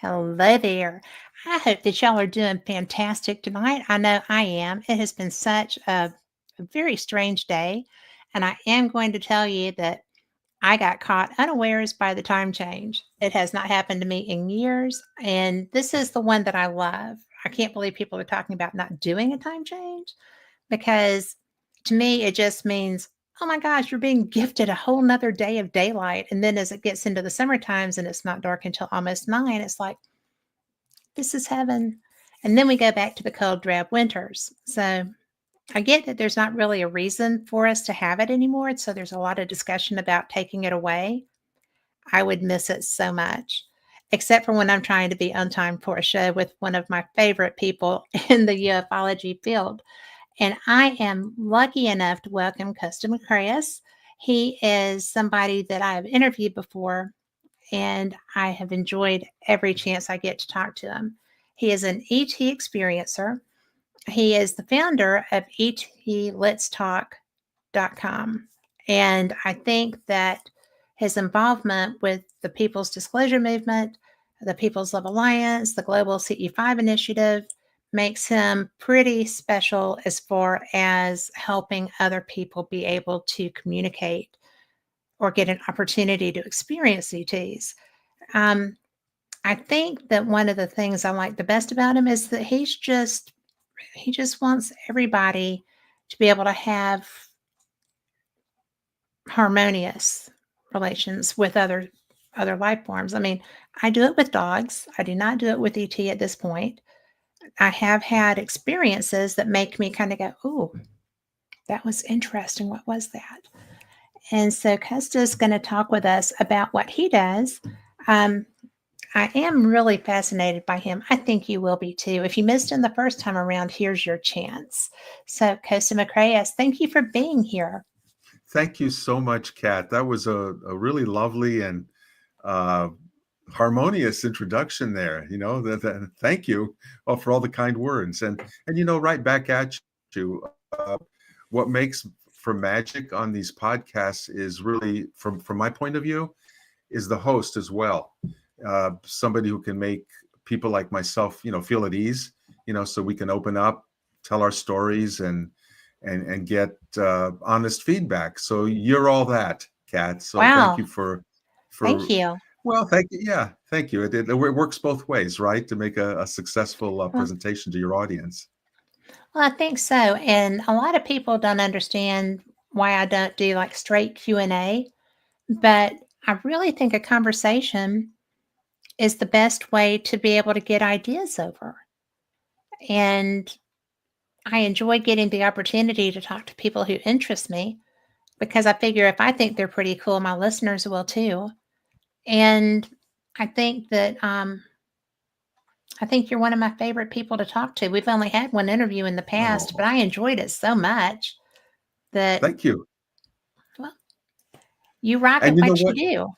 Hello there. I hope that y'all are doing fantastic tonight. I know I am. It has been such a very strange day. And I am going to tell you that I got caught unawares by the time change. It has not happened to me in years. And this is the one that I love. I can't believe people are talking about not doing a time change because to me, it just means, oh my gosh, you're being gifted a whole nother day of daylight. And then as it gets into the summer times and it's not dark until almost 9, it's like, this is heaven. And then we go back to the cold, drab winters. So I get that there's not really a reason for us to have it anymore. So there's a lot of discussion about taking it away. I would miss it so much, except for when I'm trying to be on time for a show with one of my favorite people in the ufology field. And I am lucky enough to welcome Kosta Makreas. He is somebody that I have interviewed before, and I have enjoyed every chance I get to talk to him. He is an ET experiencer. He is the founder of ETLetsTalk.com. And I think that his involvement with the People's Disclosure Movement, the People's Love Alliance, the Global CE5 Initiative makes him pretty special as far as helping other people be able to communicate or get an opportunity to experience ETs. I think that one of the things I like the best about him is that he just wants everybody to be able to have harmonious relations with other life forms. I mean, I do it with dogs. I do not do it with ET at this point. I have had experiences that make me kind of go, "Ooh, that was interesting. What was that?" And so Kosta is going to talk with us about what he does. I am really fascinated by him. I think you will be too. If you missed him the first time around, here's your chance. So, Kosta Makreas, thank you for being here. Thank you so much, Kat. That was a really lovely and harmonious introduction there. Thank you for all the kind words, and right back at you. What makes for magic on these podcasts is really, from my point of view, is the host as well. Somebody who can make people like myself, feel at ease, so we can open up, tell our stories, and get honest feedback. So you're all that, Kat. So Wow. thank you for Thank you. Well, thank you. Yeah, thank you. It works both ways, right? To make a successful presentation to your audience. Well, I think so. And a lot of people don't understand why I don't do like straight Q&A, but I really think a conversation is the best way to be able to get ideas over. And I enjoy getting the opportunity to talk to people who interest me because I figure if I think they're pretty cool, my listeners will too. And I think that I think you're one of my favorite people to talk to. We've only had one interview in the past, but I enjoyed it so much that Thank you. Well, you rock And at you know what you what?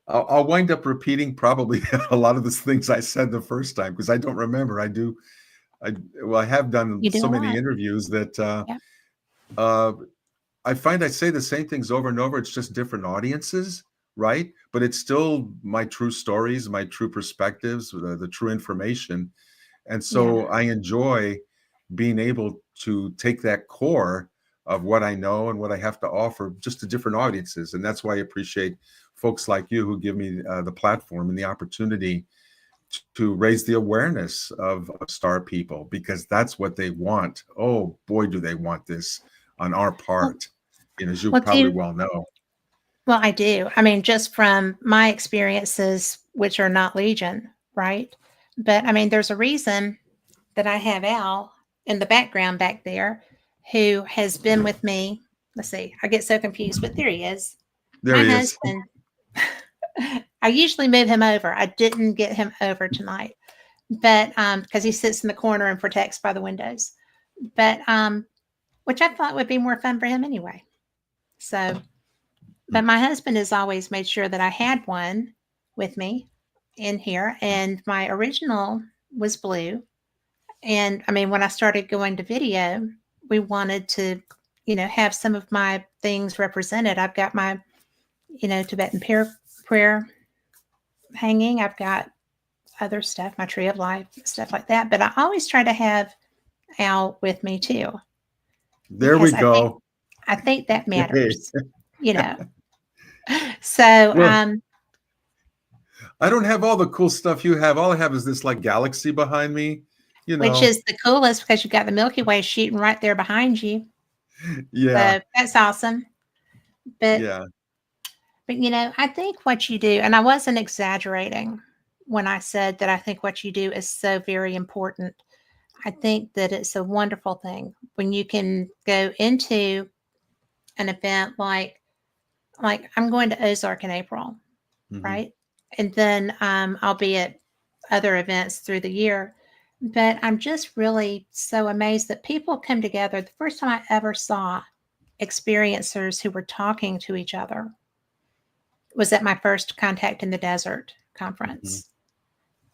do. I'll wind up repeating probably a lot of the things I said the first time because I don't remember. I have done so many interviews that I find I say the same things over and over. It's just different audiences, right? But it's still my true stories, my true perspectives, the true information. And so I enjoy being able to take that core of what I know and what I have to offer just to different audiences. And that's why I appreciate folks like you who give me the platform and the opportunity to raise the awareness of star people, because that's what they want. Oh boy, do they want this on our part, as you probably well know. Well, I do. I mean, just from my experiences, which are not legion, right? But I mean, there's a reason that I have Al in the background back there who has been with me. Let's see, I get so confused, but there he is. There my he husband. I usually move him over. I didn't get him over tonight, but because he sits in the corner and protects by the windows, but which I thought would be more fun for him anyway. So, but my husband has always made sure that I had one with me in here, and my original was blue. And I mean, when I started going to video, we wanted to, have some of my things represented. I've got my, Tibetan prayer hanging. I've got other stuff, my tree of life, stuff like that. But I always try to have Al with me too, There we because go. I think that Hey. matters, you know. So, Well, I don't have all the cool stuff you have. All I have is this like galaxy behind me, you which know. is the coolest because you got the Milky Way shooting right there behind you. Yeah. So that's awesome. But Yeah. I think what you do, and I wasn't exaggerating when I said that I think what you do is so very important. I think that it's a wonderful thing when you can go into an event like I'm going to Ozark in April, Hmm. right? And then I'll be at other events through the year. But I'm just really so amazed that people come together. The first time I ever saw experiencers who were talking to each other was at my first Contact in the Desert Hmm. conference.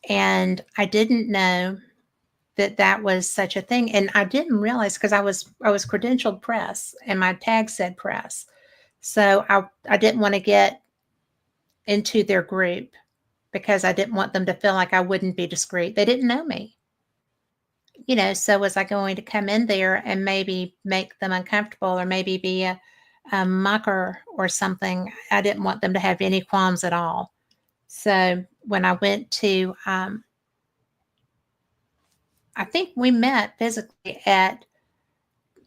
And I didn't know that that was such a thing. And I didn't realize because I was credentialed press and my tag said press. So I didn't want to get into their group because I didn't want them to feel like I wouldn't be discreet. They didn't know me. So was I going to come in there and maybe make them uncomfortable or maybe be a mocker or something? I didn't want them to have any qualms at all. So when I went to, I think we met physically at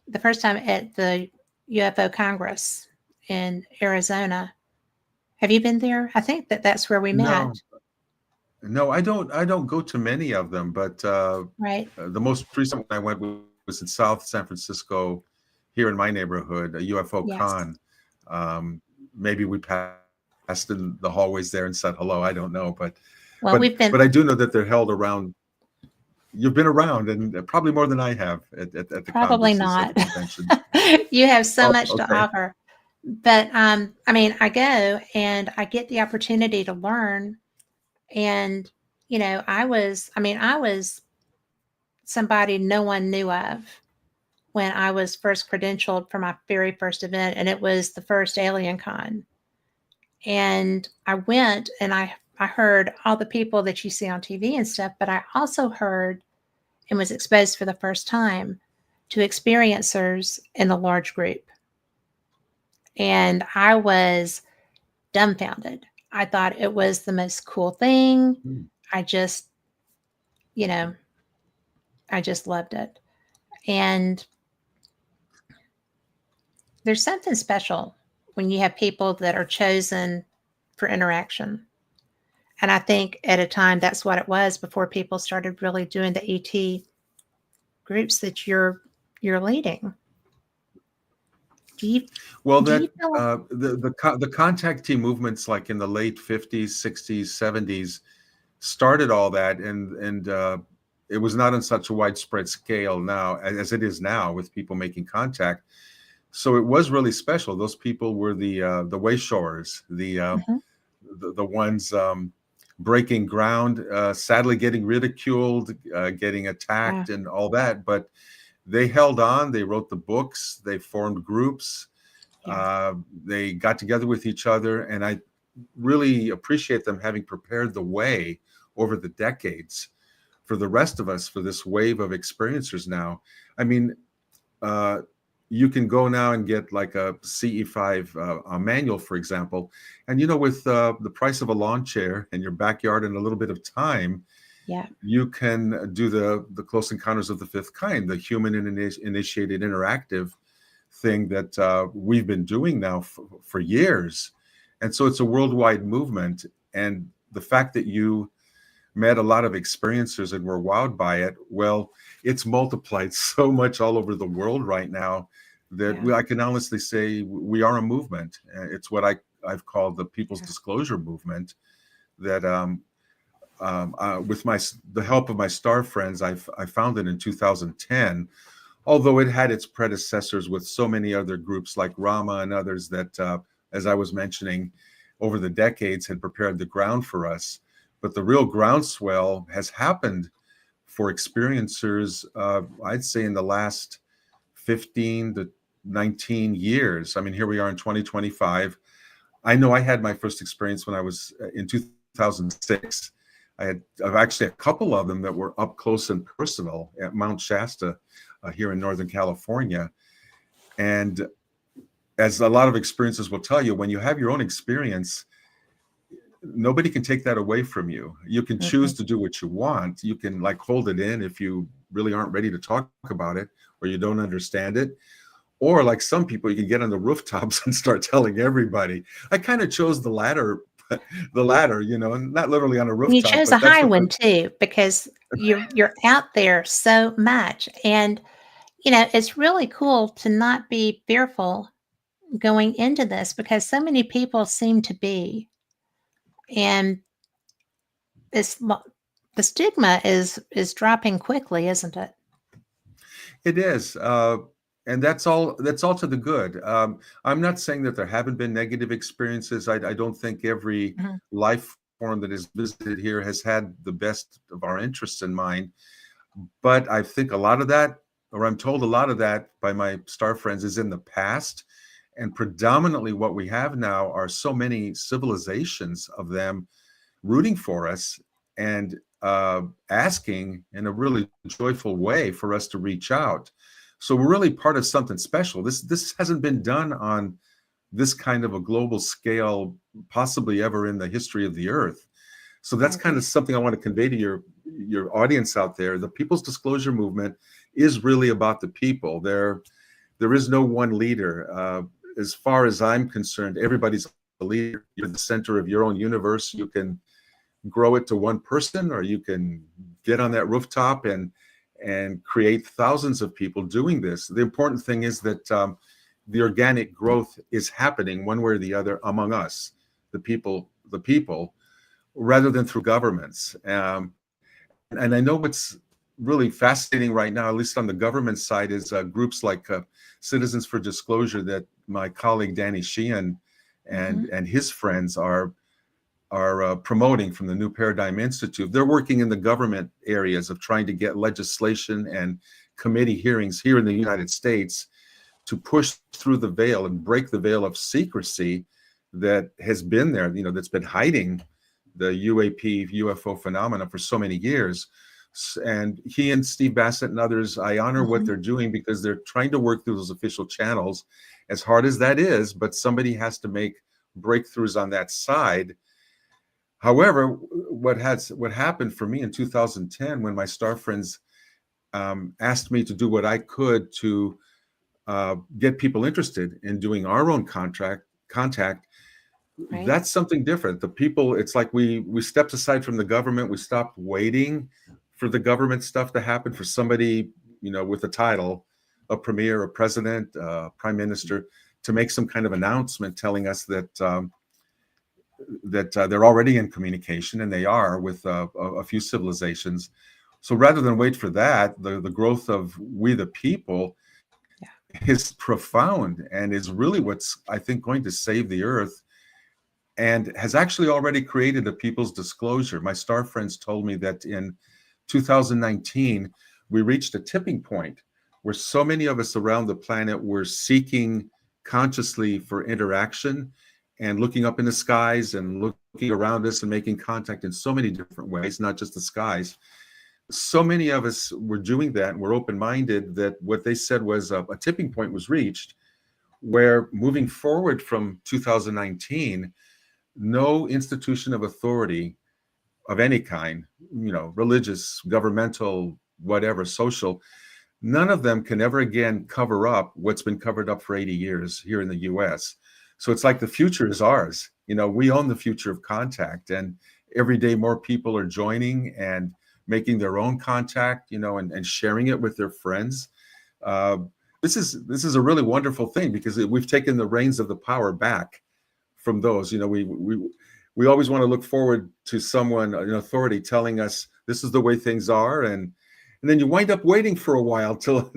the first time at the UFO Congress in Arizona. Have you been there? I think that that's where we No, met, no, I don't go to many of them, but right? the most recent one I went was in South San Francisco, here in my neighborhood, a UFO Yes. con. Maybe we passed in the hallways there and said hello. I don't know, Well, we've but been I do know that they're held around. You've been around, and probably more than I have at the probably congresses, at not. the conventions. You have so Oh, much to okay. offer. But I mean, I go and I get the opportunity to learn. And, I was somebody no one knew of when I was first credentialed for my very first event, and it was the first Alien Con. And I went and I heard all the people that you see on TV and stuff, but I also heard and was exposed for the first time to experiencers in a large group. And I was dumbfounded. I thought it was the most cool thing. Hmm. I just, you know, I just loved it. And there's something special when you have people that are chosen for interaction. And I think at a time that's what it was before people started really doing the ET groups that you're leading. Do you Well, do you that feel like the contact team movements, like in the late 50s, 60s, 70s, started all that, and it was not on such a widespread scale now as it is now with people making contact. So it was really special. Those people were the wayshowers, Mhm. the ones breaking ground, sadly getting ridiculed, getting Yeah, attacked, and all that. But they held on. They wrote the books. They formed groups. yeah, Uh, they got together with each other, and I really appreciate them having prepared the way over the decades for the rest of us for this wave of experiencers now. I mean, uh, you can go now and get like a CE5 a manual, for example, and with the price of a lawn chair in your backyard and a little bit of time, yeah, you can do the Close Encounters of the Fifth Kind, the human initiated interactive thing that we've been doing now for years. And so it's a worldwide movement. And the fact that you met a lot of experiencers and were wowed by it, well, it's multiplied so much all over the world right now that yeah, I can honestly say we are a movement. It's what I've called the People's yeah, Disclosure Movement. That with the help of my star friends, I founded in 2010. Although it had its predecessors with so many other groups like Rama and others that, as I was mentioning, over the decades had prepared the ground for us. But the real groundswell has happened for experiencers, I'd say, in the last 15 to 19 years. I mean, here we are in 2025. I know I had my first experience when I was in 2006. I've actually a couple of them that were up close and personal at Mount Shasta here in Northern California. And as a lot of experiences will tell you, when you have your own experience, nobody can take that away from you. You can choose to do what you want. You can like hold it in if you really aren't ready to talk about it or you don't understand it. Or like some people, you can get on the rooftops and start telling everybody. I kind of chose the latter, and not literally on a And you rooftop, chose a but that's high what one too, because you're out there so much. And, it's really cool to not be fearful going into this because so many people seem to be. And the stigma is dropping quickly, isn't it? it is. And that's all to the good. I'm not saying that there haven't been negative experiences. I don't think every Mhm. life form that is visited here has had the best of our interests in mind. But I think a lot of that, or I'm told a lot of that by my star friends, is in the past. And predominantly what we have now are so many civilizations of them rooting for us and asking in a really joyful way for us to reach out. So we're really part of something special. This hasn't been done on this kind of a global scale, possibly ever in the history of the earth. So I that's kind of agree. something I want to convey to your audience out there. The People's Disclosure Movement is really about the people. There is no one leader. As far as I'm concerned, everybody's a leader. You're the center of your own universe. You can grow it to one person, or you can get on that rooftop and create thousands of people doing this. The important thing is that the organic growth is happening one way or the other among us, the people, rather than through governments. And I know what's really fascinating right now, at least on the government side, is groups like Citizens for Disclosure that my colleague Danny Sheehan Mhm. and his friends are promoting from the New Paradigm Institute. They're working in the government areas of trying to get legislation and committee hearings here in the United States to push through the veil and break the veil of secrecy that has been there, that's been hiding the UAP, UFO phenomena for so many years. And he and Steve Bassett and others, I honor what Mhm. they're doing because they're trying to work through those official channels, as hard as that is, but somebody has to make breakthroughs on that side. However, what happened for me in 2010 when my star friends asked me to do what I could to get people interested in doing our own contact, Right. that's something different. The people, it's like we stepped aside from the government. We stopped waiting for the government stuff to happen for somebody, with a title, a premier, a president, prime minister, to make some kind of announcement telling us that they're already in communication, and they are with a few civilizations. So rather than wait for that, the growth of we the people Yeah. is profound and is really what's, I think, going to save the earth, and has actually already created a People's Disclosure. My star friends told me that in 2019, we reached a tipping point where so many of us around the planet were seeking consciously for interaction and looking up in the skies and looking around us and making contact in so many different ways, not just the skies. So many of us were doing that and were open-minded that what they said was a tipping point was reached, where moving forward from 2019, no institution of authority of any kind, religious, governmental, whatever, social, none of them can ever again cover up what's been covered up for 80 years here in the US. So it's like the future is ours. We own the future of contact, and every day more people are joining and making their own contact, and sharing it with their friends. Uh, this is a really wonderful thing because we've taken the reins of the power back from those. We always want to look forward to someone, an authority, telling us this is the way things are, and then you wind up waiting for a while till,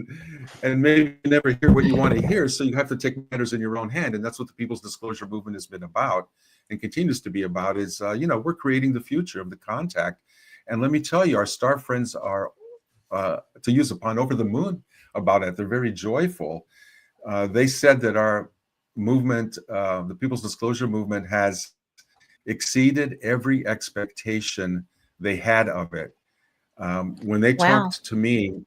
and maybe you never hear what you want to hear. So you have to take matters in your own hand, and that's what the People's Disclosure Movement has been about, and continues to be about. Is we're creating the future of the contact, and let me tell you, our star friends are, to use a pun, over the moon about it. They're very joyful. They said that our movement, the People's Disclosure Movement, has exceeded every expectation they had of it. When they Wow. talked to me,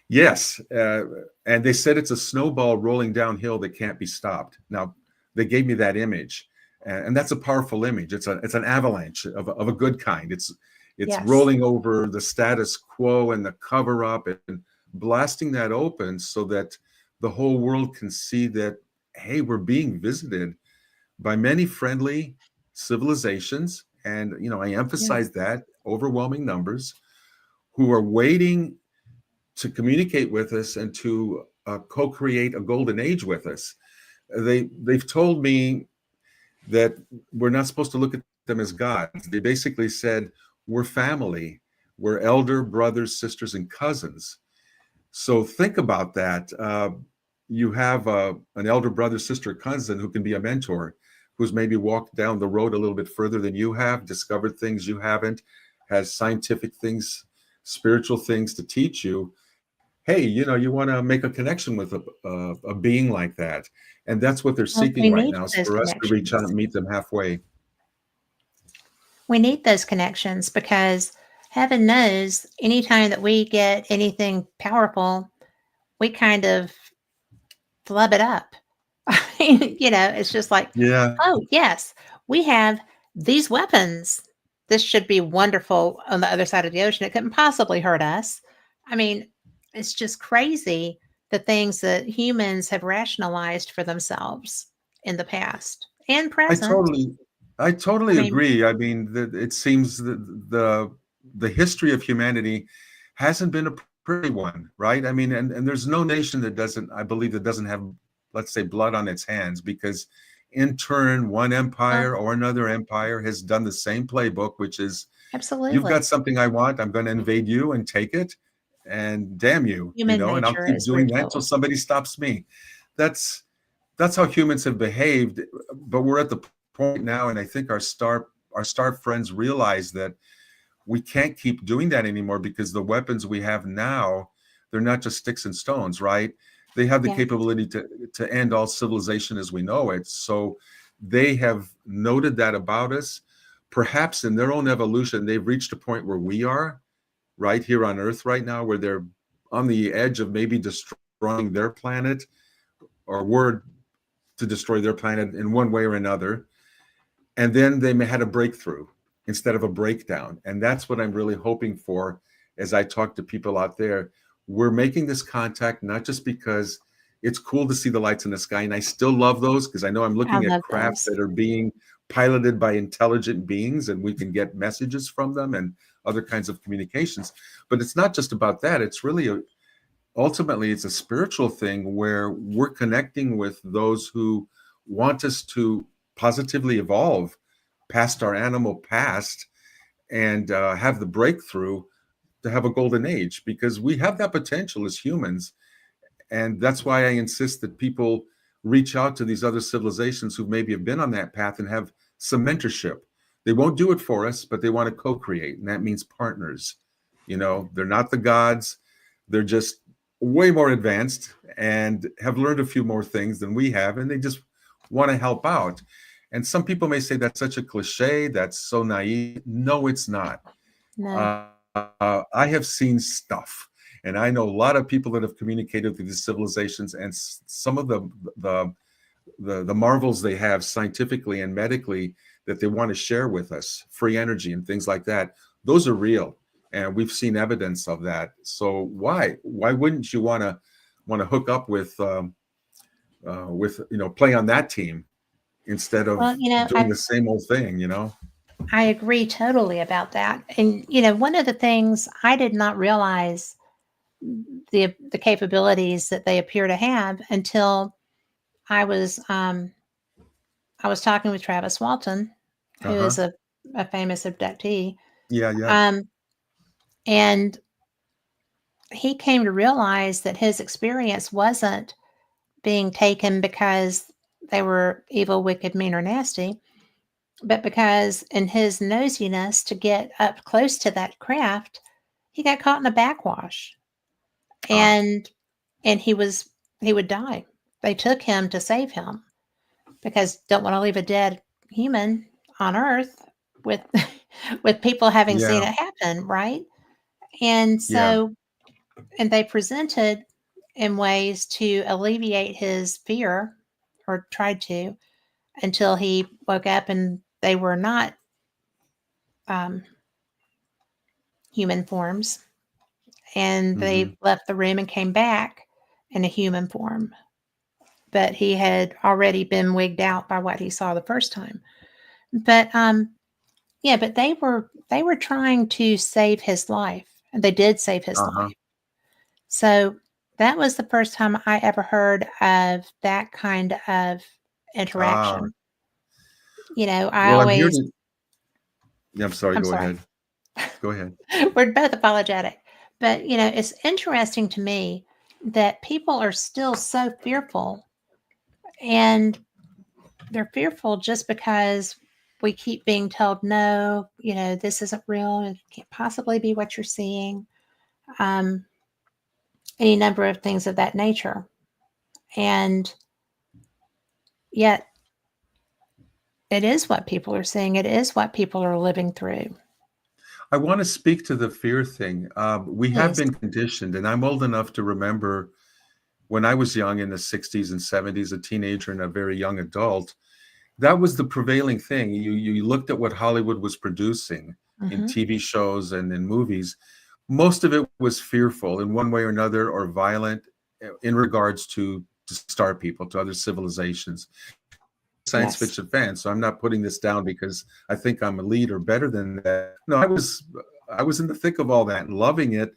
yes, and they said it's a snowball rolling downhill that can't be stopped. Now, they gave me that image, and that's a powerful image. It's an avalanche of a good kind. It's Yes. rolling over the status quo and the cover up and blasting that open so that the whole world can see that, hey, we're being visited by many friendly civilizations, and I Yeah. emphasize that overwhelming numbers who are waiting to communicate with us and to co-create a golden age with us. They've told me that we're not supposed to look at them as gods. They basically said we're family, we're elder brothers, sisters, and cousins. So think about that. You have an elder brother, sister, cousin who can be a mentor, who's maybe walked down the road a little bit further than you have, discovered things you haven't, has scientific things, spiritual things to teach you. Hey, you want to make a connection with a being like that. And that's what they're Well, seeking we right need now, is those for us to reach out connections. and meet them halfway. We need those connections because heaven knows anytime that we get anything powerful, we kind of flub it up. It's just like, Yeah, oh, yes, we have these weapons. This should be wonderful on the other side of the ocean. It couldn't possibly hurt us. I mean, it's just crazy the things that humans have rationalized for themselves in the past and I present. totally, I I totally mean, agree. I mean, it seems that the history of humanity hasn't been a pretty one, right? I mean, and there's no nation that doesn't, I believe, that doesn't have, let's say, blood on its hands, because in turn, one uh, empire or another empire has done the same playbook, which is, you've absolutely. got something I want, I'm going to invade you and take it, and damn you, Human and I'll nature keep is doing that until ridiculous. somebody stops me. That's that's how humans have behaved, but we're at the point now, and I think our star friends realize that we can't keep doing that anymore, because the weapons we have now, they're not just sticks and stones, right? They have the Yes. capability to end all civilization as we know it. So they have noted that about us. Perhaps in their own evolution, they've reached a point where we are right here on Earth right now, where they're on the edge of maybe destroying their planet, or we're to destroy their planet in one way or another. And then they may had a breakthrough instead of a breakdown. And that's what I'm really hoping for as I talk to people out there. We're making this contact not just because it's cool to see the lights in the sky, and I still love those, because I know I'm I looking at love craft those. that are being piloted by intelligent beings, and we can get messages from them and other kinds of communications. But it's not just about that. It's really ultimately, it's a spiritual thing where we're connecting with those who want us to positively evolve past our animal past, and have the breakthrough to have a golden age, because we have that potential as humans. And that's why I insist that people reach out to these other civilizations who maybe have been on that path and have some mentorship. They won't do it for us, but they want to co-create, and that means partners. They're not the gods. They're just way more advanced and have learned a few more things than we have, and they just want to help out. And some people may say that's such a cliche, that's so naive. No, it's not. No, I have seen stuff, and I know a lot of people that have communicated with these civilizations, and some of the the marvels they have scientifically and medically that they want to share with us, free energy and things like that. Those are real, and we've seen evidence of that. So why wouldn't you want to hook up with play on that team instead of well, doing the same old thing? I agree totally about that. And one of the things I did not realize the capabilities that they appear to have until I was um I was talking with Travis Walton, who Uh-huh. is a famous abductee. Yeah, yeah. Um and he came to realize that his experience wasn't being taken because they were evil, wicked, mean, or nasty, but because in his nosiness to get up close to that craft, he got caught in a backwash, Ah, and he would die. They took him to save him because don't want to leave a dead human on Earth with with people having seen Yeah. it happen, right? And Yeah. so, and they presented in ways to alleviate his fear, or tried to, until he woke up and they were not um, human forms. And they Hmm. left the room and came back in a human form. But he had already been wigged out by what he saw the first time. But yeah, but they were trying to save his life, and they did save his Uh-huh. life. So that was the first time I ever heard of that kind of Ah, interaction. You know, I well, I'm here always, to. Yeah, I'm sorry. I'm Go sorry, ahead. Go ahead. we're both apologetic, but you know, it's interesting to me that people are still so fearful, and they're fearful just because we keep being told, no, you know, this isn't real. It can't possibly be what you're seeing. Um, any number of things of that nature. And yet, it is what people are seeing, it is what people are living through. I want to speak to the fear thing. We have Please. been conditioned, and I'm old enough to remember when I was young in the 60s and 70s, a teenager and a very young adult. That was the prevailing thing. You looked at what Hollywood was producing in Hmm. TV shows and in movies. Most of it was fearful in one way or another, or violent in regards to star people, to other civilizations. Science Yes. fiction fan, so I'm not putting this down because I think I'm elite or better than that. No, I was in the thick of all that and loving it,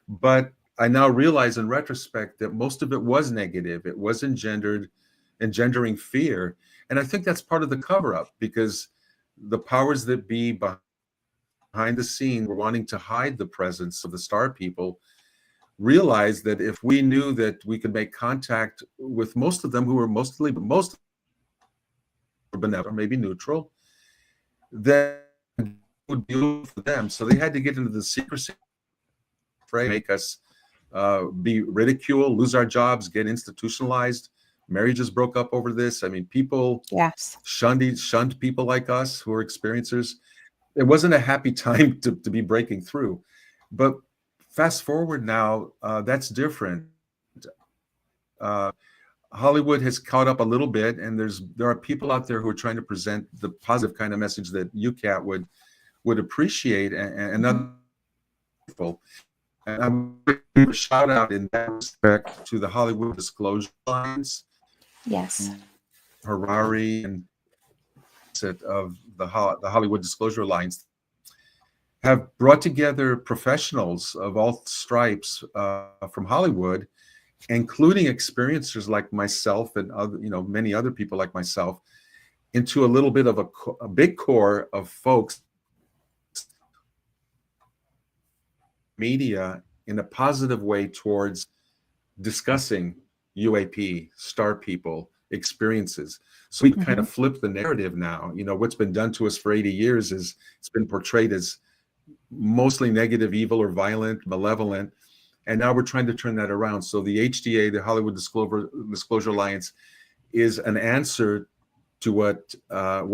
but I now realize in retrospect that most of it was negative. It was engendering fear, and I think that's part of the cover up, because the powers that be behind the scene were wanting to hide the presence of the star people, realized that if we knew that we could make contact with most of them, who were most benevolent or maybe neutral, then it would be over for them. So they had to get into the secrecy, make us be ridiculed, lose our jobs, get institutionalized. Marriages broke up over this. I mean, people Yes. shunned people like us who are experiencers. It wasn't a happy time to be breaking through. But fast forward now, that's different. Uh, Hollywood has caught up a little bit, and there are people out there who are trying to present the positive kind of message that you, Kat, would appreciate, and Hmm. other people. And I would give a shout out in that respect to the Hollywood Disclosure Alliance, Yes. Harari, and of the Hollywood Disclosure Alliance have brought together professionals of all stripes from Hollywood, including experiencers like myself and other, many other people like myself, into a little bit of a big core of folks, media in a positive way towards discussing UAP, star people, experiences. So we kind Hmm. of flip the narrative now. What's been done to us for 80 years is it's been portrayed as mostly negative, evil, or violent, malevolent. And now we're trying to turn that around. So the HDA, the Hollywood Disclosure Alliance, is an answer to what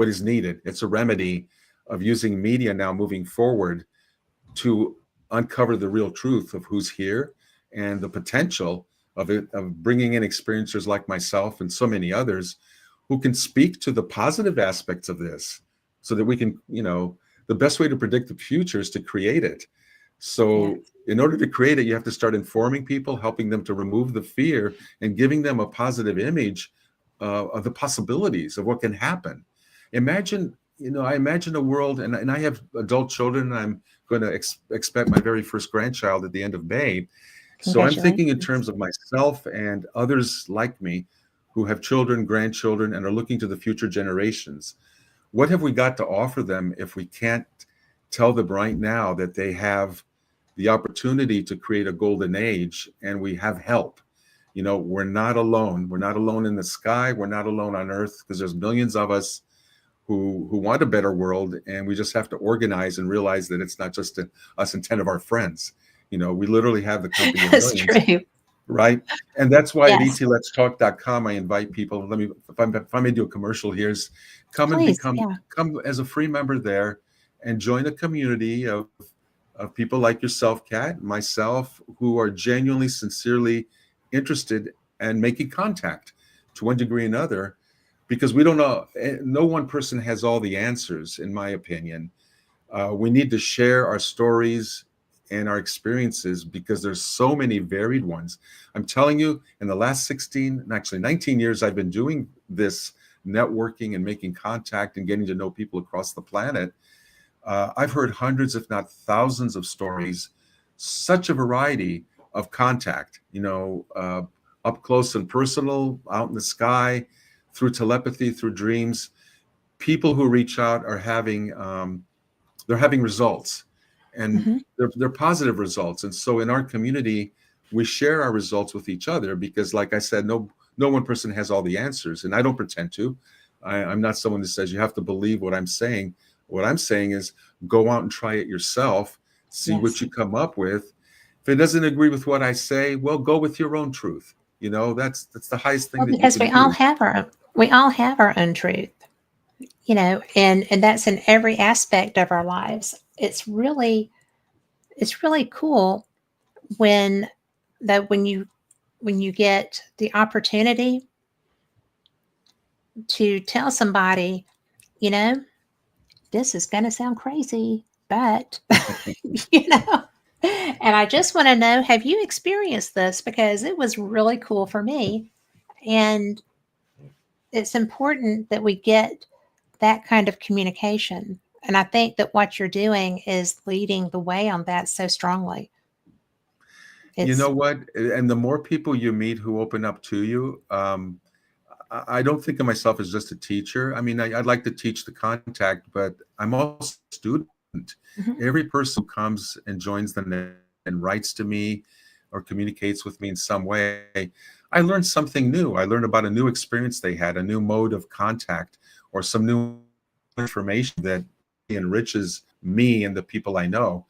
is needed. It's a remedy of using media now moving forward to uncover the real truth of who's here, and the potential of bringing in experiencers like myself and so many others who can speak to the positive aspects of this, so that we can, the best way to predict the future is to create it. Yeah. So in order to create it, you have to start informing people, helping them to remove the fear, and giving them a positive image of the possibilities of what can happen. Imagine, I imagine a world, and I have adult children, and I'm going to expect my very first grandchild at the end of May. So I'm thinking in Congratulations. terms of myself and others like me who have children, grandchildren, and are looking to the future generations. What have we got to offer them if we can't tell them right now that they have the opportunity to create a golden age, and we have help? We're not alone. We're not alone in the sky. We're not alone on earth, because there's millions of us who want a better world, and we just have to organize and realize that it's not just us and 10 of our friends. We literally have the company of That's millions, true. right? And that's why at Yes. ETLetsTalk.com, I invite people. If I may do a commercial, here's come and Please. come Yeah. come as a free member there, and join a community of people like yourself, Kat, myself, who are genuinely, sincerely interested and making contact to one degree or another, because we don't know, no one person has all the answers, in my opinion. We need to share our stories and our experiences because there's so many varied ones. I'm telling you, in the last 16, actually 19 years, I've been doing this networking and making contact and getting to know people across the planet. I've heard hundreds, if not thousands, of stories, such a variety of contact, up close and personal, out in the sky, through telepathy, through dreams. People who reach out are they're having results, and Hmm. they're positive results. And so in our community, we share our results with each other because, like I said, no one person has all the answers, and I don't pretend to. I'm not someone that says you have to believe what I'm saying. What I'm saying is go out and try it yourself, see what Yes. you come up with. If it doesn't agree with what I say, well, go with your own truth. That's the highest thing Well, that you because can do. we all have our own truth, and that's in every aspect of our lives. It's really cool when that when you get the opportunity to tell somebody, you know, this is going to sound crazy, but you know, and I just want to know, have you experienced this? Because it was really cool for me. And it's important that we get that kind of communication. And I think that what you're doing is leading the way on that so strongly. You It's know what? And the more people you meet who open up to you, I don't think of myself as just a teacher. I mean, I'd like to teach the contact, but I'm also a student. Mhm. Every person who comes and joins the net and writes to me or communicates with me in some way, I learn something new. I learn about a new experience they had, a new mode of contact, or some new information that enriches me and the people I know.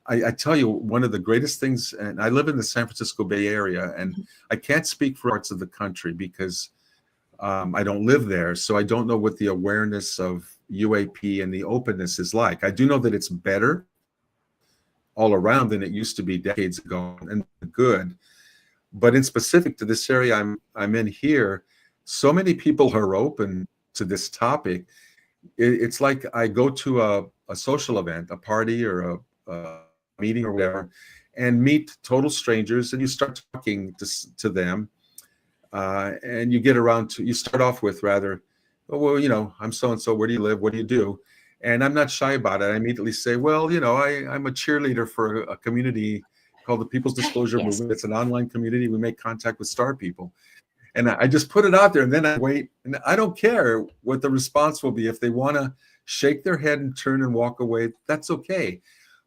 I tell you, one of the greatest things, and I live in the San Francisco Bay Area, and I can't speak for parts of the country because I don't live there. So I don't know what the awareness of UAP and the openness is like. I do know that it's better all around than it used to be decades ago, and good. But in specific to this area I'm in here, so many people are open to this topic. It's like I go to a social event, a party, or a meeting or whatever, and meet total strangers, and you start talking to them, and you start off with rather, oh, well, I'm so and so. Where do you live? What do you do? And I'm not shy about it. I immediately say, well, I'm a cheerleader for a community called the People's Disclosure yes, Movement. It's an online community. We make contact with star people. And I just put it out there, and then I wait, and I don't care what the response will be. If they want to shake their head and turn and walk away, that's okay.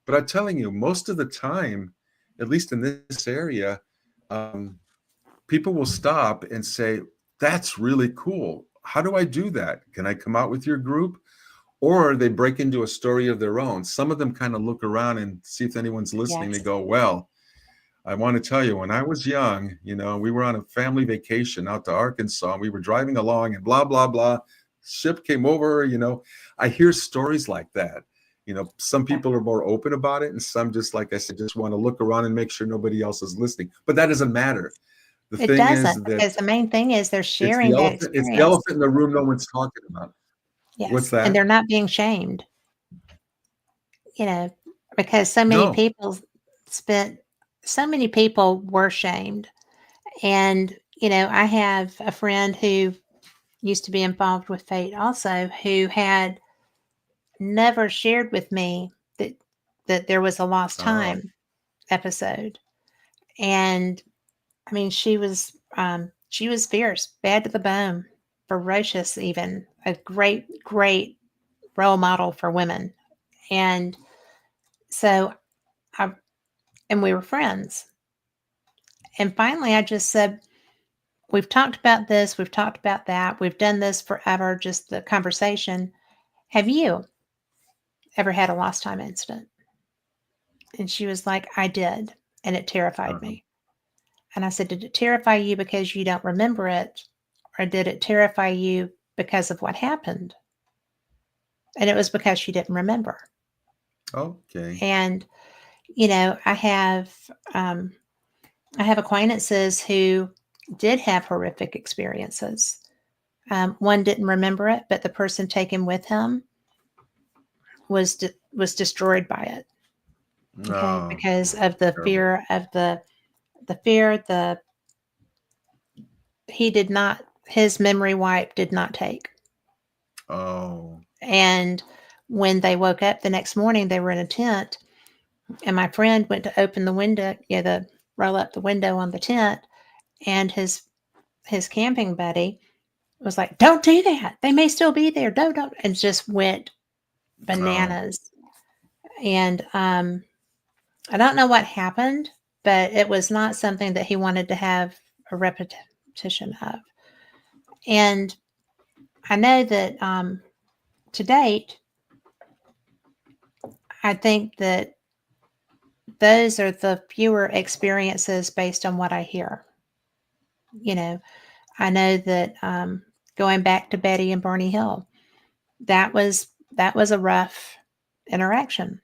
But I'm telling you, most of the time, at least in this area, um, people will stop and say, that's really cool. How do I do that? Can I come out with your group? Or they break into a story of their own. Some of them kind of look around and see if anyone's listening. They yes. go, well, I want to tell you, when I was young, we were on a family vacation out to Arkansas. And we were driving along and blah, blah, blah. Ship came over, I hear stories like that. Some Yeah. people are more open about it, and some, just like I said, just want to look around and make sure nobody else is listening. But that doesn't matter. The It thing is doesn't, that because the main thing is they're it's the sharing that elephant, it's the experience. elephant in the room no one's talking about. What's Yes. And that? they're not being shamed, you know, because so many No. people spent, so many people were shamed. And, I have a friend who used to be involved with Fate also, who had never shared with me that there was a lost Oh, time episode. And I mean, she was fierce, bad to the bone, ferocious, even a great, great role model for women. And so I and we were friends. And finally I just said, we've talked about this, we've talked about that, we've done this forever, just the conversation. Have you ever had a lost time incident? And she was like, I did. And it terrified uh-huh. me. And I said, did it terrify you because you don't remember it? Or did it terrify you because of what happened? And it was because she didn't remember. Okay. And I have acquaintances who did have horrific experiences. One didn't remember it, but the person taken with him was destroyed by it. Okay, Oh, because of the terrible. fear of the fear the he did not his memory wipe did not take. Oh, And when they woke up the next morning, they were in a tent, and my friend went to open the window, the roll up the window on the tent, and his camping buddy was like, "Don't do that. They may still be there. Don't," and just went oh. bananas. And I don't know what happened, but it was not something that he wanted to have a repetition of. And I know that to date, I think that those are the fewer experiences based on what I hear. You know, I know that going back to Betty and Barney Hill, that was that was a rough interaction.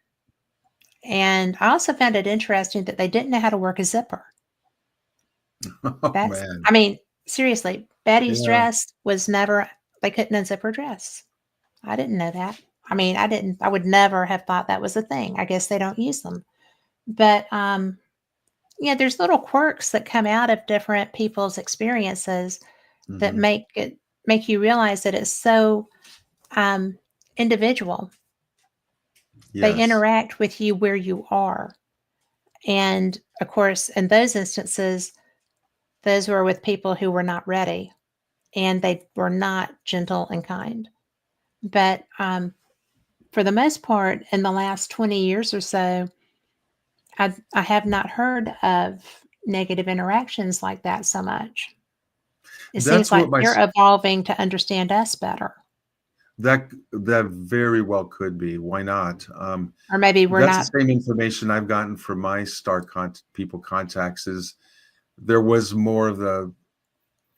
And I also found it interesting that they didn't know how to work a zipper. Oh That's, man. I mean, seriously, Betty's Yeah. dress was never, they couldn't unzip her dress. I didn't know that. I mean, I would never have thought that was a thing. I guess they don't use them. But yeah, there's little quirks that come out of different people's experiences that Hmm. make you realize that it's so um, individual. They Yes. interact with you where you are. And of course, in those instances, those were with people who were not ready and they were not gentle and kind. But for the most part, in the last 20 years or so, I have not heard of negative interactions like that so much. It seems That's like what my they're evolving to understand us better. that very well could be. Why not? Or maybe we're That's not. the same information I've gotten from my people contacts. Is there was more of the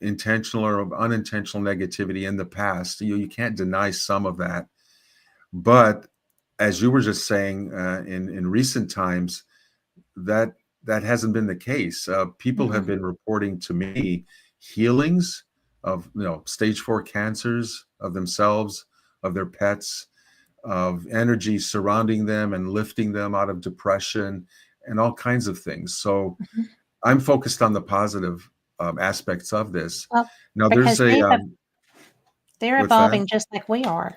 intentional or unintentional negativity in the past. You can't deny some of that, but as you were just saying, in recent times, that that hasn't been the case. People have Mm-mm. been reporting to me healings of stage 4 cancers of themselves, of their pets, of energy surrounding them and lifting them out of depression and all kinds of things. So Mhm. I'm focused on the positive aspects of this. Well, Now because there's a they're what's that? evolving just like we are.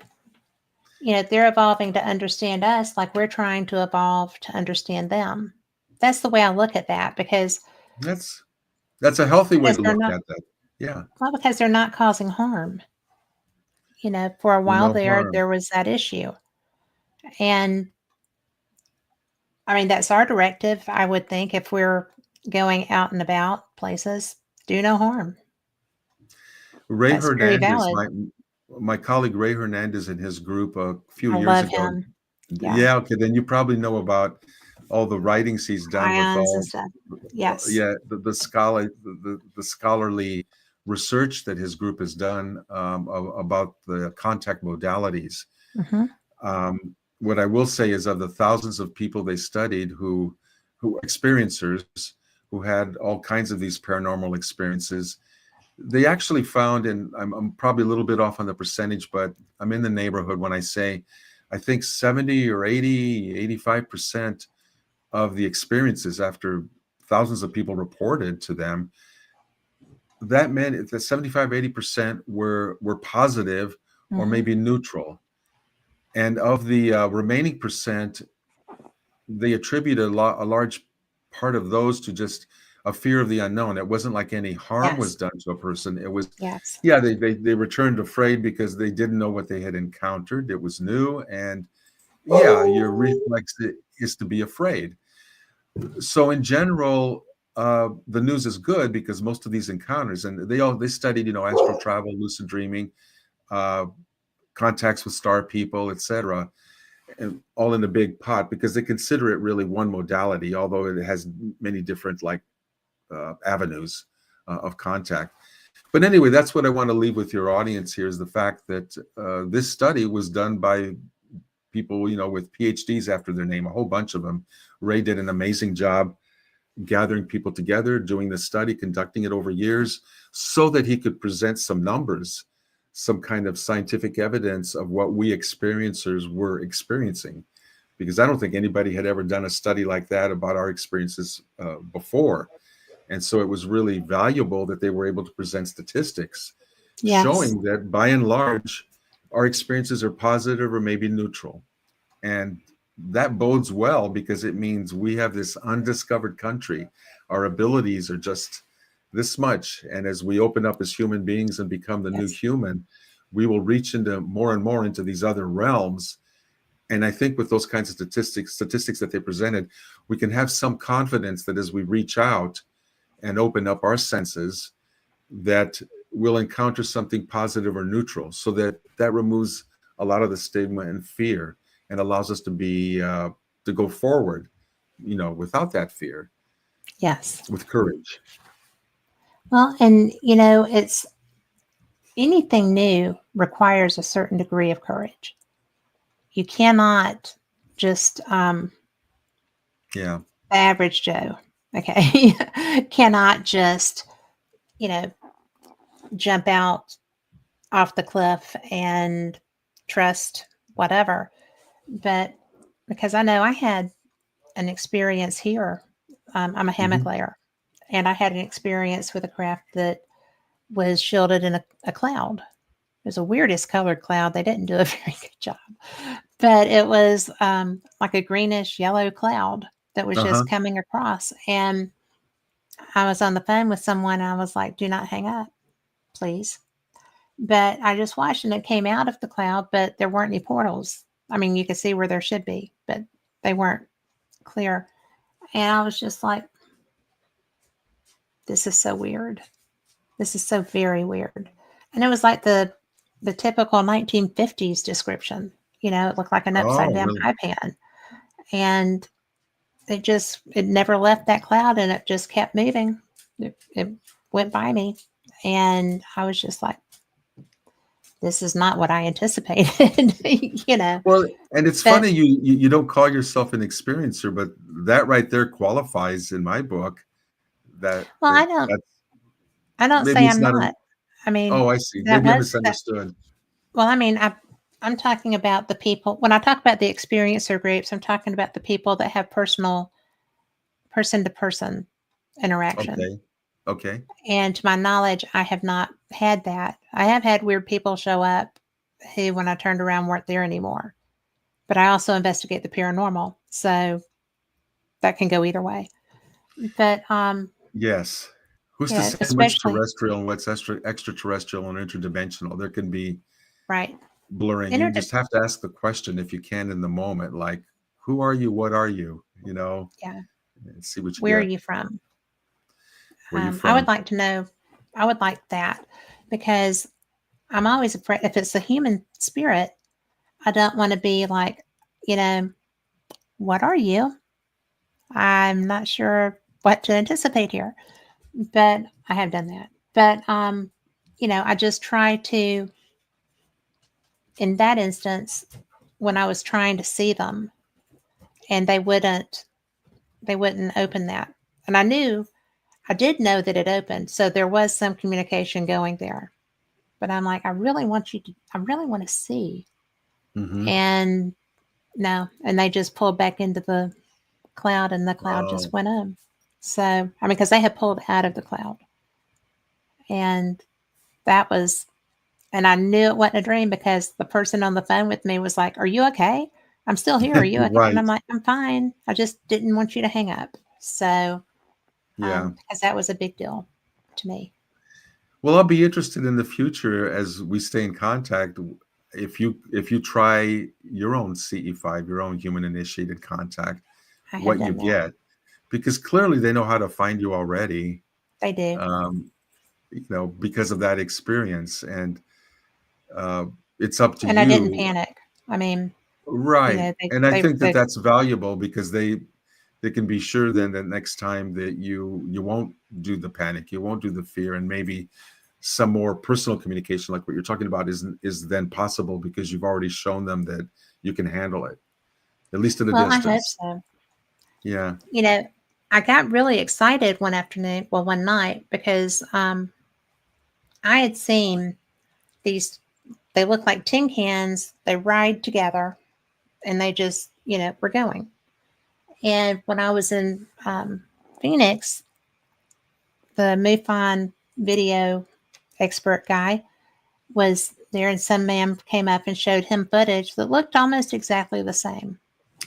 They're evolving to understand us like we're trying to evolve to understand them. That's the way I look at that That's that's a healthy way because to they're look not at that. Yeah, well, because they're not causing harm. For a while no there, harm. there was that issue. And I mean, that's our directive, I would think, if we're going out and about places, do no harm. Ray That's very Hernandez, valid. my colleague Ray Hernandez and his group a few I years love ago. him. Yeah. Yeah, okay, then you probably know about all the writings he's done with Ions and all, stuff. Yes. yeah, the scholarly research that his group has done about the contact modalities. Mhm. What I will say is, of the thousands of people they studied who experiencers who had all kinds of these paranormal experiences, they actually found, and I'm probably a little bit off on the percentage, but I'm in the neighborhood when I say I think 70 or 80, 85% of the experiences, after thousands of people reported to them, that meant that 75, 80% were positive or Mhm. maybe neutral. And of the remaining percent, they attribute a large part of those to just a fear of the unknown. It wasn't like any harm was Yes. done to a person. It was, Yes. yeah, they returned afraid because they didn't know what they had encountered. It was new, and yeah, your reflex is to be afraid. So in general, the news is good because most of these encounters, and they studied, astral travel, lucid dreaming, uh, contacts with star people, etc., and all in a big pot because they consider it really one modality, although it has many different avenues of contact. But anyway, that's what I want to leave with your audience here, is the fact that this study was done by people, with PhDs after their name, a whole bunch of them. Ray did an amazing job gathering people together, doing the study, conducting it over years, so that he could present some numbers, some kind of scientific evidence of what we experiencers were experiencing. Because I don't think anybody had ever done a study like that about our experiences before. And so it was really valuable that they were able to present statistics Yes. showing that by and large, our experiences are positive or maybe neutral. And that bodes well because it means we have this undiscovered country. Our abilities are just this much. And as we open up as human beings and become the new Yes. human, we will reach into more and more into these other realms. And I think with those kinds of statistics that they presented, we can have some confidence that as we reach out and open up our senses, that we'll encounter something positive or neutral, so that removes a lot of the stigma and fear and allows us to be to go forward, without that fear, Yes. with courage. Well, and it's anything new requires a certain degree of courage. You cannot just Yeah. the average Joe, okay, cannot just you know jump out off the cliff and trust whatever. But because I know I had an experience here, I'm a hammock Hmm. layer, and I had an experience with a craft that was shielded in a cloud. It was the weirdest colored cloud. They didn't do a very good job, but it was like a greenish yellow cloud that was Uh-huh. just coming across. And I was on the phone with someone. And I was like, "Do not hang up, please." But I just watched, and it came out of the cloud, but there weren't any portals. I mean, you could see where there should be, but they weren't clear. And I was just like, "This is so weird. This is so very weird." And it was like the typical 1950s description. It looked like an upside Oh, down really? pie pan. And it never left that cloud, and it just kept moving. It went by me. And I was just like, this is not what I anticipated, Well, and it's But funny you don't call yourself an experiencer, but that right there qualifies in my book. that well, that that's I don't maybe say it's I'm not a. not. I mean, Oh, I see. that Maybe I was that. misunderstood. Well, I mean, I'm talking about the people. When I talk about the experiencer groups, I'm talking about the people that have personal person to person interaction. Okay. Okay. And to my knowledge, I have not had that. I have had weird people show up who, when I turned around, weren't there anymore. But I also investigate the paranormal, so that can go either way. But Yes. Who's to say what's especially terrestrial and what's extraterrestrial and interdimensional? There can be right. blurring. You Interde- just have to ask the question if you can in the moment, like, who are you? What are you? yeah. And see what you Where are get. you from? Where you I would from? like to know. I would like that because I'm always afraid if it's a human spirit. I don't want to be like, you know, what are you? I'm not sure what to anticipate here, but I have done that. But I just try to, in that instance, when I was trying to see them, and they wouldn't open that, and I did know that it opened, so there was some communication going there. But I'm like, I really want to see, Hmm. and no, and they just pulled back into the cloud, and the cloud just Oh, went up. So, I mean, because they had pulled out of the cloud, and that was, and I knew it wasn't a dream because the person on the phone with me was like, "Are you okay? I'm still here. Are you okay?" And right. I'm like, "I'm fine. I just didn't want you to hang up." So, Yeah. because that was a big deal to me. Well, I'll be interested in the future as we stay in contact. If you try your own CE5, your own human initiated contact, I have what you done that. get, because clearly they know how to find you already, They do, um, because of that experience, and uh, it's up to and I didn't you, panic. I mean, right? they And I they think that they that's valuable because they can be sure then that next time that you won't do the panic, you won't do the fear, and maybe some more personal communication like what you're talking about is then possible because you've already shown them that you can handle it, at least at a Well, I hope distance. so. Yeah, You know, I got really excited one night, because I had seen these, they look like tin cans, they ride together, and they just, were going. And when I was in Phoenix, the MUFON video expert guy was there, and some man came up and showed him footage that looked almost exactly the same.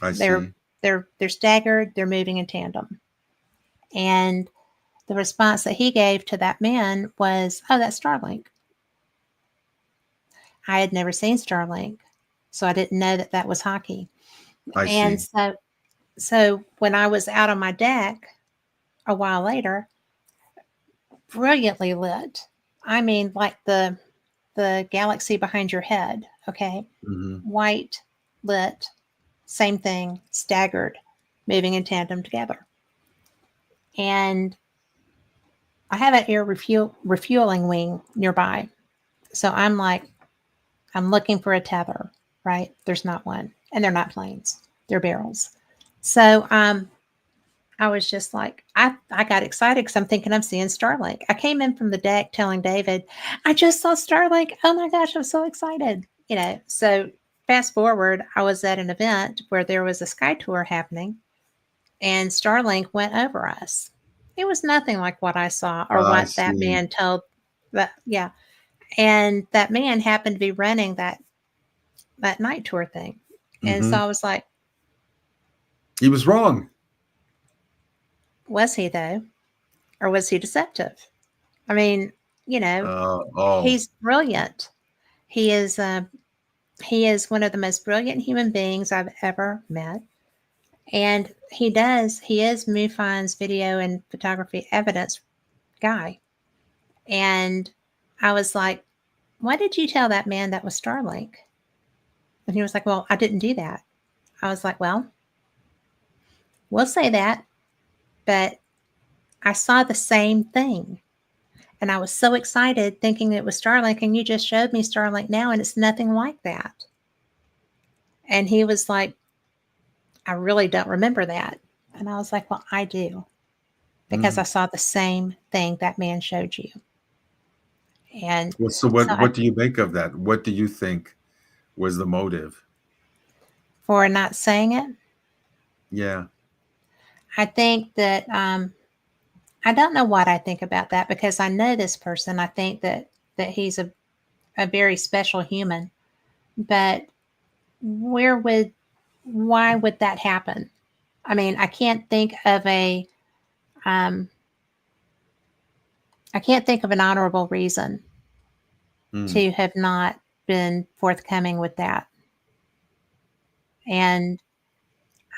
I They're see. they're staggered, they're moving in tandem. And the response that he gave to that man was, "Oh, that's Starlink." I had never seen Starlink, so I didn't know that that was hockey. I And see. so when I was out on my deck a while later, brilliantly lit. I mean, like the galaxy behind your head, okay? Hmm. White lit, same thing, staggered, moving in tandem together. And I have an air refueling wing nearby. So I'm like, I'm looking for a tether, right? There's not one. And they're not planes, they're barrels. So I was just like, I got excited because I'm thinking I'm seeing Starlink. I came in from the deck telling David, I just saw Starlink. Oh my gosh, I'm so excited. So fast forward, I was at an event where there was a sky tour happening, and Starlink went over us. It was nothing like what I saw or I what that see. man told. That, yeah. And that man happened to be running that night tour thing. And so Hmm. I was like, He was wrong. was he though? Or was he deceptive? I mean, Oh, he's brilliant. He is he is one of the most brilliant human beings I've ever met. And he is MUFON's video and photography evidence guy. And I was like, why did you tell that man that was Starlink? And he was like, well, I didn't do that. I was like, well, we'll say that, but I saw the same thing. And I was so excited thinking it was Starlink, and you just showed me Starlink now, and it's nothing like that. And he was like, I really don't remember that. And I was like, well, I do, because I mm. saw the same thing that man showed you. And Well, so so what do you make of that? What do you think was the motive? for not saying it, Yeah. I think that I don't know what I think about that, because I know this person. I think that he's a very special human. But where would why would that happen? I mean, um, I can't think of an honorable reason Mm. to have not been forthcoming with that. And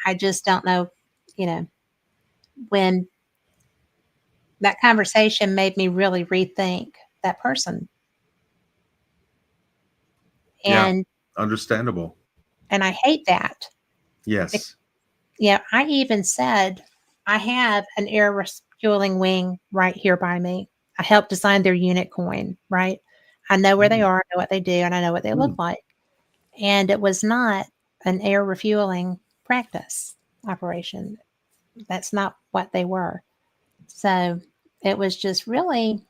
I just don't know, you know, when that conversation made me really rethink that person. Yeah. And Understandable. I hate that. Bec- Yes. Yeah, I even said I have an air refueling wing right here by me. I helped design their unit coin, right? I know where they Mm. are, I know what they do, and I know what they look Mm. like. And it was not an air refueling practice operation. That's not what they were. So it was just really,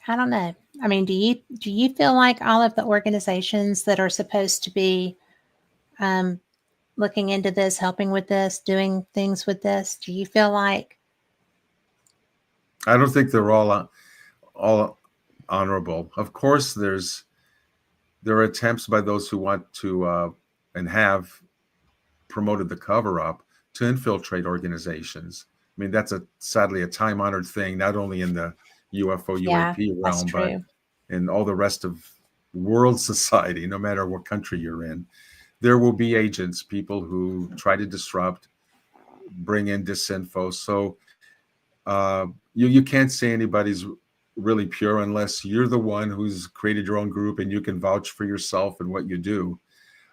I don't know. I mean, do you feel like all of the organizations that are supposed to be um, looking into this, helping with this, doing things with this, do you feel like, I don't think they're all honorable. Of course, there are attempts by those who want to and have promoted the cover up to infiltrate organizations. I mean, that's sadly a time honored thing, not only in the UFO yeah, UAP that's realm, but true? in all the rest of world society, no matter what country you're in. There will be agents, people who try to disrupt, bring in disinfo. So you can't say anybody's really pure unless you're the one who's created your own group and you can vouch for yourself and what you do.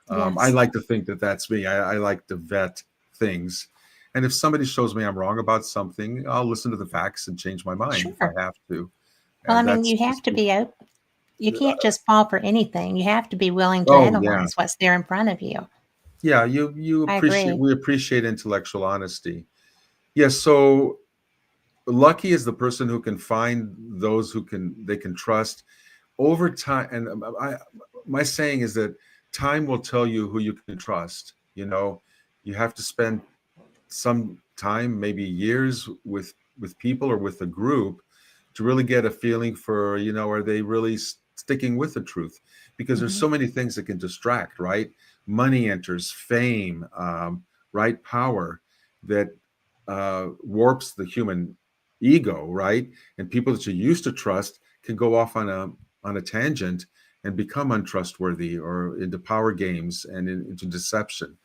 I Yes, like to think that that's me. I like to vet things. And if somebody shows me I'm wrong about something, I'll listen to the facts and change my mind if I sure. have to. Well, I And mean, that's you have just to be open. You can't just fall for anything. You have to be willing to Oh yeah, analyze what's there in front of you. yeah. You I appreciate agree. we appreciate intellectual honesty. Yes. So lucky is the person who can find those who they can trust over time. And my saying is that time will tell you who you can trust. You have to spend some time, maybe years, with people or with a group to really get a feeling for, are they really sticking with the truth? Because there's Hmm. so many things that can distract, right? Money enters, fame, right? Power that warps the human ego, right? And people that you used to trust can go off on a tangent and become untrustworthy or into power games and into deception.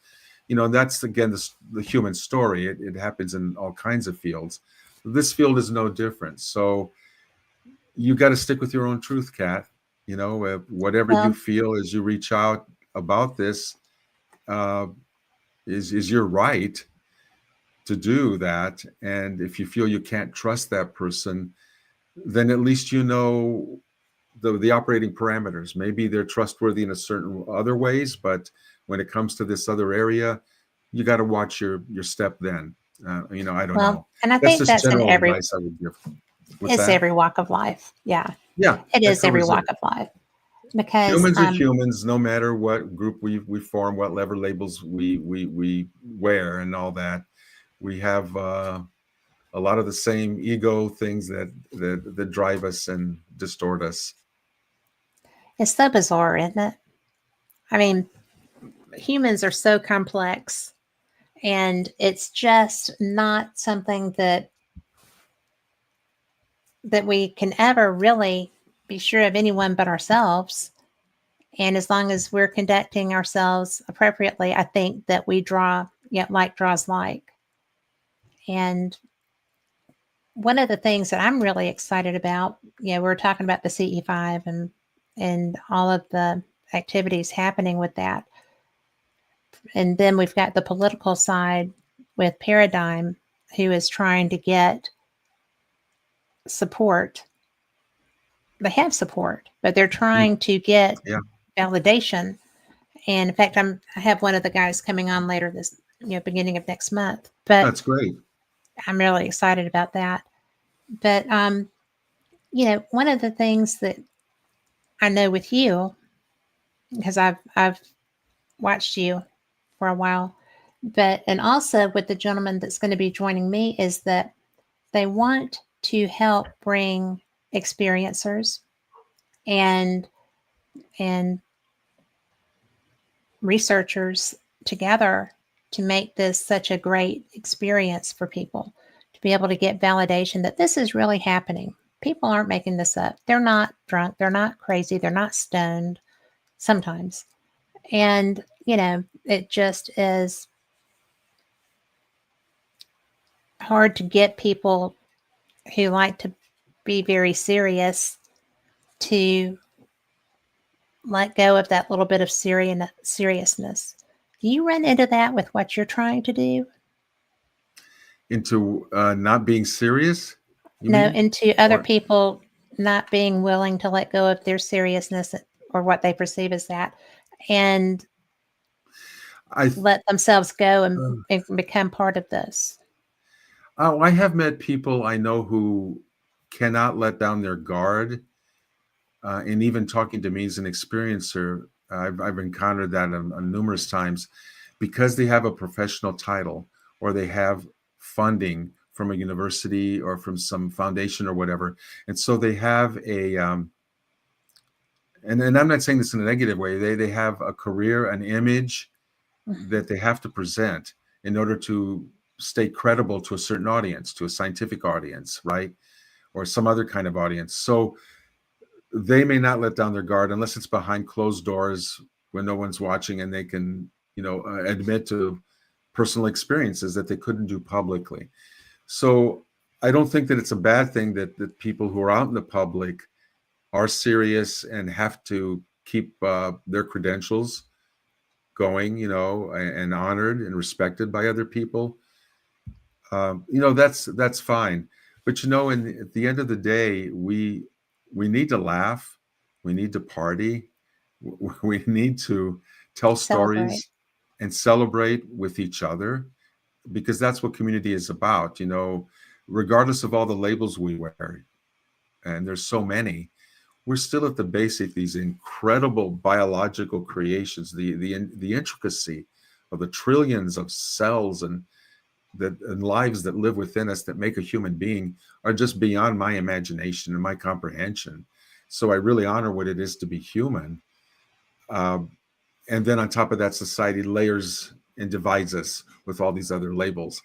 That's again the human story. It happens in all kinds of fields. This field is no different. So you got to stick with your own truth, Kat. Whatever you Well, feel as you reach out about this uh, is your right to do that. And if you feel you can't trust that person, then at least the operating parameters. Maybe they're trustworthy in a certain other ways, but when it comes to this other area, you got to watch your step then. I don't well, know. and I That's think just that's in general advice I would give. What's it's that? every walk of life. Yeah, Yeah, it that is every covers it. walk of life because Humans are humans, no matter what group we form, what lever labels we wear, and all that. We have a lot of the same ego things that drive us and distort us. it's so bizarre, isn't it? I mean, humans are so complex, and it's just not something that we can ever really be sure of anyone but ourselves. And as long as we're conducting ourselves appropriately, I think that we draw, like draws like. And one of the things that I'm really excited about, we're talking about the CE5 and all of the activities happening with that. And then we've got the political side with Paradigm, who is trying to get support. They have support, but they're Mm, trying to get yeah, validation. And in fact, I have one of the guys coming on later this, beginning of next month. But that's great. I'm really excited about that. But one of the things that I know with you, because I've watched you for a while, but and also with the gentleman that's going to be joining me is that they want to help bring experiencers and and researchers together to make this such a great experience for people to be able to get validation that this is really happening. People aren't making this up. They're not drunk. They're not crazy. They're not stoned sometimes. And, it just is hard to get people who like to be very serious to let go of that little bit of seriousness. Do you run into that with what you're trying to do? Into not being serious, you No, mean? into other Or people not being willing to let go of their seriousness or what they perceive as that and I let themselves go uh, and become part of this. oh, I have met people I know who cannot let down their guard, and even talking to me as an experiencer, I've encountered that on numerous times because they have a professional title or they have funding from a university or from some foundation or whatever, and so they have and I'm not saying this in a negative way. They have a career, an image Mhm. that they have to present in order to stay credible to a certain audience, to a scientific audience, right? Or some other kind of audience. So they may not let down their guard unless it's behind closed doors when no one's watching and they can, admit to personal experiences that they couldn't do publicly. So I don't think that it's a bad thing that people who are out in the public are serious and have to keep their credentials going, and honored and respected by other people. That's fine. But at the end of the day, we need to laugh. We need to party. We need to tell Celebrate. stories and celebrate with each other, because that's what community is about. Regardless of all the labels we wear, and there's so many, we're still at the basic, these incredible biological creations, the intricacy of the trillions of cells and lives that live within us that make a human being are just beyond my imagination and my comprehension. So I really honor what it is to be human. And then on top of that, society layers and divides us with all these other labels.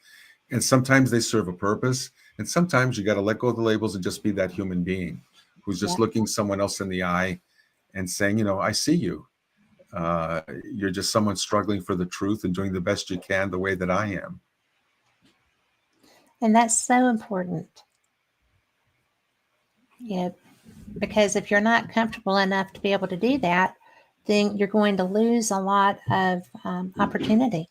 And sometimes they serve a purpose. And sometimes you got to let go of the labels and just be that human being who's just Yep. looking someone else in the eye and saying, I see you. You're just someone struggling for the truth and doing the best you can the way that I am. And that's so important. Because if you're not comfortable enough to be able to do that, then you're going to lose a lot of opportunity.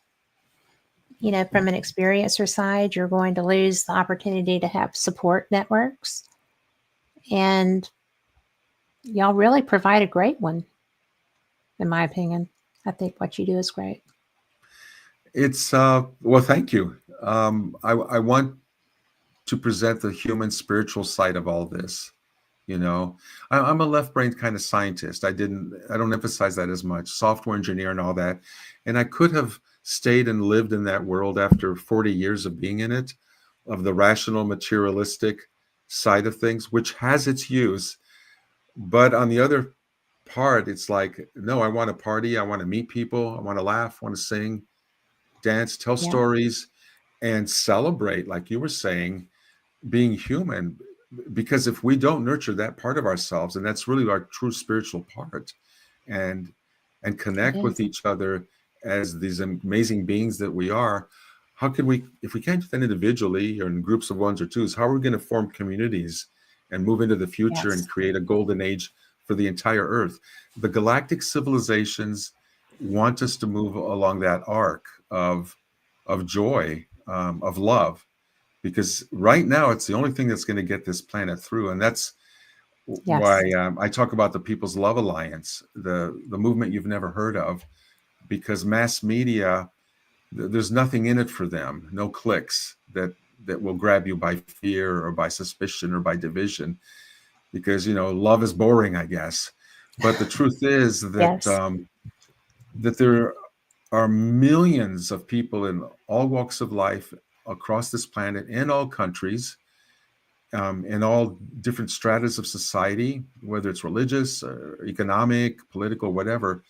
From an experiencer side, you're going to lose the opportunity to have support networks. And y'all really provide a great one, in my opinion. I think what you do is great. It's, well, thank you. I want to present the human spiritual side of all this. I'm a left-brained kind of scientist. I don't emphasize that as much, software engineer and all that. And I could have stayed and lived in that world after 40 years of being in it, of the rational, materialistic side of things, which has its use. But on the other part, it's like, no, I want to party. I want to meet people. I want to laugh, I want to sing, dance, tell Yeah. stories, and celebrate, like you were saying, being human. Because if we don't nurture that part of ourselves, and that's really our true spiritual part, and connect with each other as these amazing beings that we are, how can we, if we can't do that individually or in groups of ones or twos, how are we going to form communities and move into the future and create a golden age for the entire earth? The galactic civilizations want us to move along that arc of joy, of love, because right now it's the only thing that's going to get this planet through. And that's why I talk about the People's Love Alliance, the movement you've never heard of, because mass media, there's nothing in it for them, no clicks that will grab you by fear or by suspicion or by division, because love is boring, I guess. But the truth is that that there are millions of people in all walks of life across this planet, in all countries, in all different stratas of society, whether it's religious, or economic, political, whatever,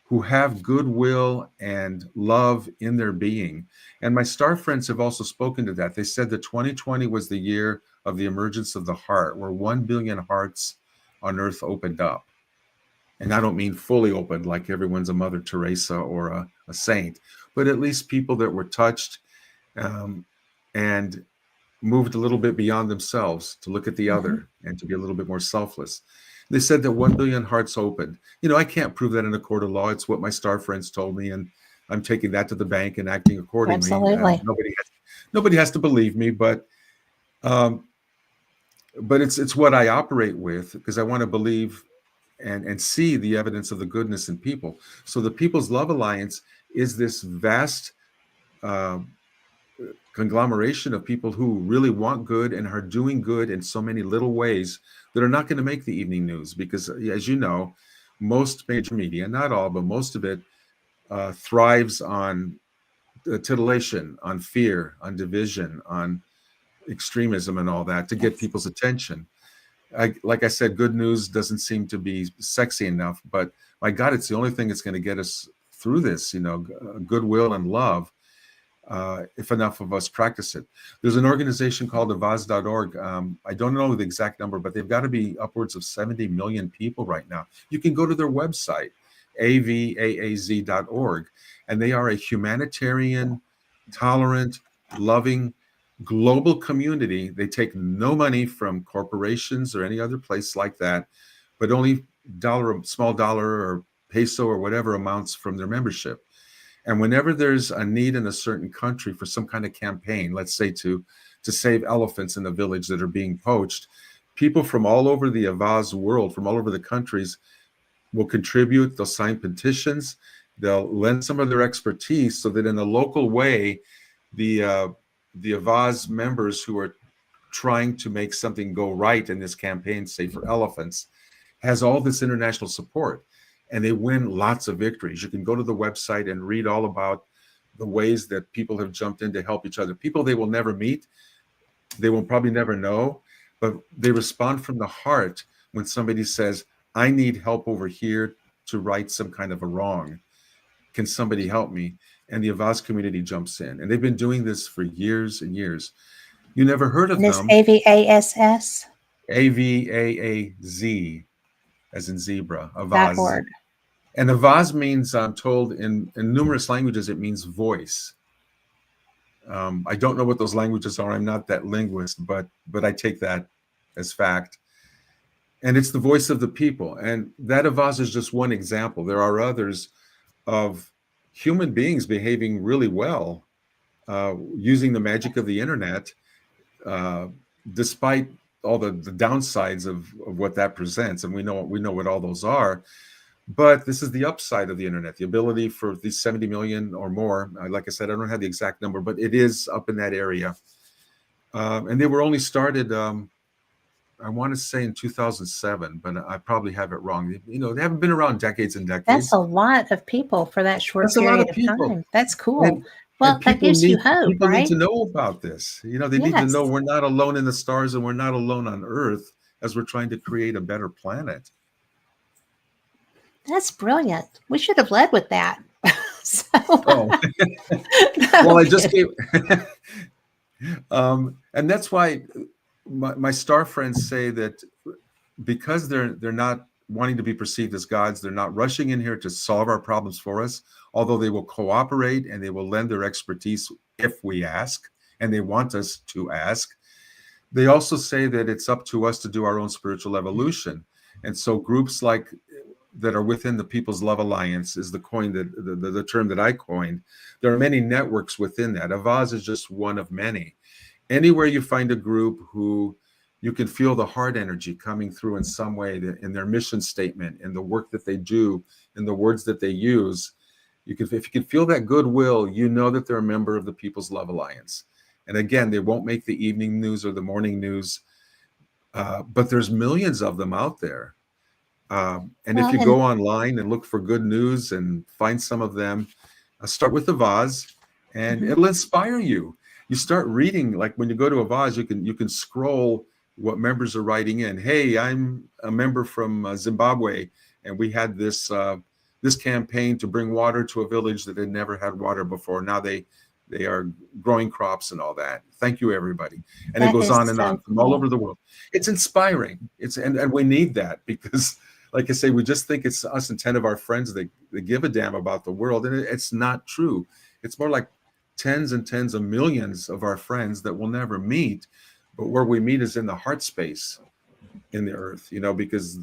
who have goodwill and love in their being. And my star friends have also spoken to that. They said that 2020 was the year of the emergence of the heart, where 1 billion hearts on earth opened up. And I don't mean fully opened, like everyone's a Mother Teresa or a saint, but at least people that were touched and moved a little bit beyond themselves to look at the other and to be a little bit more selfless. They said that 1 billion hearts opened. I can't prove that in a court of law. It's what my star friends told me, and I'm taking that to the bank and acting accordingly. Absolutely. Nobody has to believe me, but it's what I operate with, because I want to believe and see the evidence of the goodness in people. So the People's Love Alliance is this vast conglomeration of people who really want good and are doing good in so many little ways that are not going to make the evening news, because, as you know, most major media, not all, but most of it, thrives on titillation, on fear, on division, on extremism and all that to get people's attention. Like I said, good news doesn't seem to be sexy enough, but my God, it's the only thing that's going to get us through this, goodwill and love, if enough of us practice it. There's an organization called avaz.org. I don't know the exact number, but they've got to be upwards of 70 million people right now. You can go to their website, avaaz.org, and they are a humanitarian, tolerant, loving, global community. They take no money from corporations or any other place like that, but only small dollar or peso or whatever amounts from their membership. And whenever there's a need in a certain country for some kind of campaign, let's say to save elephants in a village that are being poached, people from all over the Avaz world, from all over the countries, will contribute. They'll sign petitions. They'll lend some of their expertise so that in a local way, the Avaz members who are trying to make something go right in this campaign, say for elephants, has all this international support, and they win lots of victories. You can go to the website and read all about the ways that people have jumped in to help each other. People they will never meet, they will probably never know, but they respond from the heart when somebody says, I need help over here to right some kind of a wrong. Can somebody help me? And the Avaz community jumps in. And they've been doing this for years and years. You never heard of And it's them. AVASS? AVAAZ, as in zebra, Dot Avaz. org. And Avaz means, I'm told, in numerous languages, it means voice. I don't know what those languages are. I'm not that linguist, but I take that as fact. And it's the voice of the people. And that Avaz is just one example. There are others of human beings behaving really well, using the magic of the internet, despite all the downsides of what that presents. And we know what all those are. But this is the upside of the internet, the ability for these 70 million or more. Like I said, I don't have the exact number, but it is up in that area. And they were only started, I want to say in 2007, but I probably have it wrong. You know, they haven't been around decades and decades. That's a lot of people for that short That's a lot period of of people. time. That's cool. And Well, that gives you hope, people need right? to know about this. You know, they need to know Yes. we're not alone in the stars and we're not alone on Earth as we're trying to create a better planet. That's brilliant. We should have led with that. So, Oh, no, well, I I'm just kidding. gave, and that's why my star friends say that because they're not wanting to be perceived as gods, they're not rushing in here to solve our problems for us, although they will cooperate and they will lend their expertise if we ask, and they want us to ask. They also say that it's up to us to do our own spiritual evolution. And so groups like that are within the People's Love Alliance is the term that I coined. There are many networks within that. Avaz is just one of many. Anywhere you find a group who you can feel the heart energy coming through in some way in their mission statement, in the work that they do, in the words that they use, if you can feel that goodwill, you know that they're a member of the People's Love Alliance. And again, they won't make the evening news or the morning news, but there's millions of them out there. And if Well, you and go online and look for good news and find some of them, start with the Avaz, and mhm. it'll inspire you. You start reading, like when you go to Avaz, you can scroll what members are writing in. Hey, I'm a member from Zimbabwe, and we had this campaign to bring water to a village that had never had water before. Now they are growing crops and all that. Thank you, everybody. And it That goes is on and so on from all cool. over the world. It's inspiring. And we need that because, like I say, we just think it's us and 10 of our friends that give a damn about the world. And it's not true. It's more like tens and tens of millions of our friends that we'll never meet. But where we meet is in the heart space in the earth, you know, because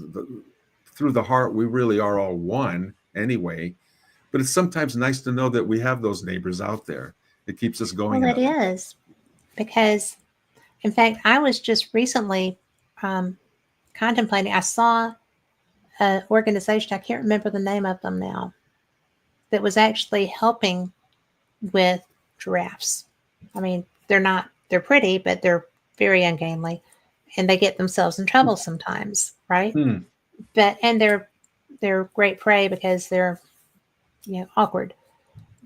through the heart, we really are all one anyway. But it's sometimes nice to know that we have those neighbors out there. It keeps us going Well, it another day. is because, in fact, I was just recently contemplating. I saw an organization, I can't remember the name of them now, that was actually helping with giraffes. I mean, they're pretty, but they're very ungainly and they get themselves in trouble sometimes, right? Hmm. And they're great prey because they're, awkward.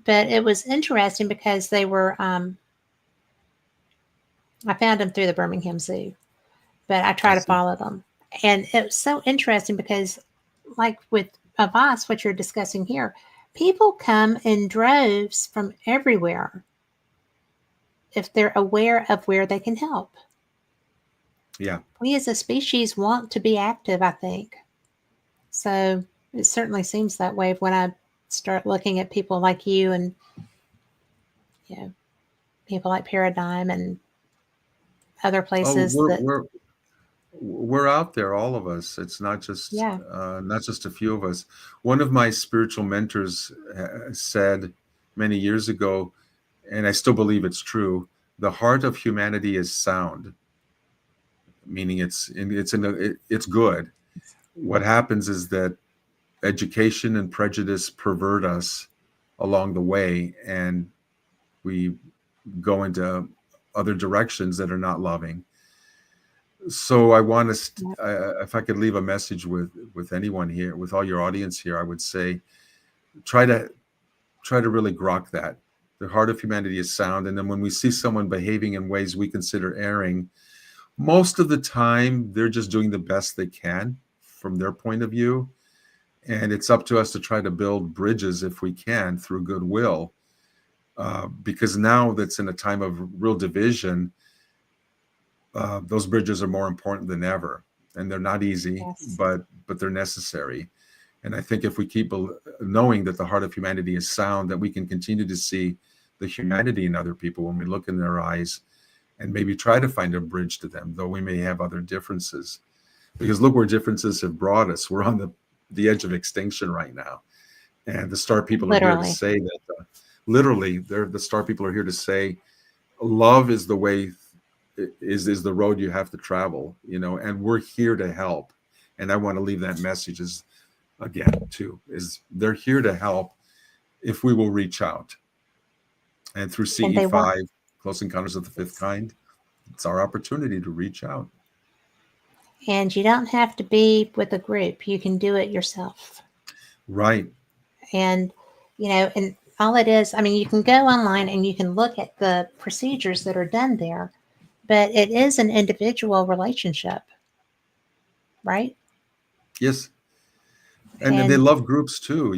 But it was interesting because they were, I found them through the Birmingham Zoo, but I I try to see. follow them. And it was so interesting because, like with Avas, what you're discussing here, people come in droves from everywhere if they're aware of where they can help. Yeah. We as a species want to be active, I think. So it certainly seems that way when I start looking at people like you and you know people like Paradigm and other Oh, places that we're out there, all of us. It's yeah. not just a few of us. One of my spiritual mentors said many years ago, and I still believe it's true, the heart of humanity is sound. meaning it's good. What happens is that education and prejudice pervert us along the way, and we go into other directions that are not loving. So I want to, Yep. if I could leave a message with anyone here, with all your audience here, I would say try to really grok that. The heart of humanity is sound, and then when we see someone behaving in ways we consider erring, most of the time they're just doing the best they can from their point of view, and it's up to us to try to build bridges if we can through goodwill, because now that's in a time of real division. Those bridges are more important than ever, and they're not easy, Yes. but they're necessary. And I think if we keep knowing that the heart of humanity is sound, that we can continue to see the humanity in other people when we look in their eyes, and maybe try to find a bridge to them, though we may have other differences. Because look where differences have brought us. We're on the edge of extinction right now, and the star people are here to Literally. say that. Literally, the star people are here to say, love is the way, is the road you have to travel, and we're here to help. And I want to leave that message is, again, too, is they're here to help if we will reach out. And through And they want, CE5, Close Encounters of the Fifth Kind, it's our opportunity to reach out. and you don't have to be with a group. You can do it yourself. Right. And, and all it is, I mean, you can go online and you can look at the procedures that are done there, but it is an individual relationship, right? Yes. And they And love groups too.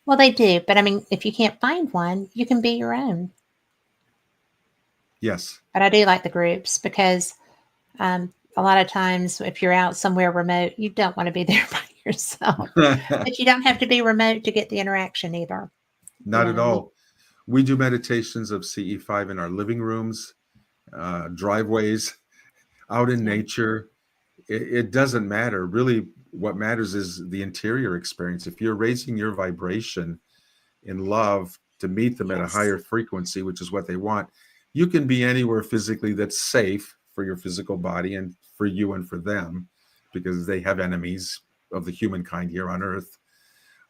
well, they do, but I mean, if you can't find one, you can be your own. Yes. But I do like the groups because a lot of times, if you're out somewhere remote, you don't want to be there by yourself. But you don't have to be remote to get the interaction either. Not at You, all. We do meditations of CE5 in our living rooms, driveways, out in yeah, nature. It doesn't matter. Really, what matters is the interior experience. If you're raising your vibration in love to meet them at a yes, higher frequency, which is what they want, you can be anywhere physically that's safe for your physical body and for you and for them, because they have enemies of the humankind here on Earth.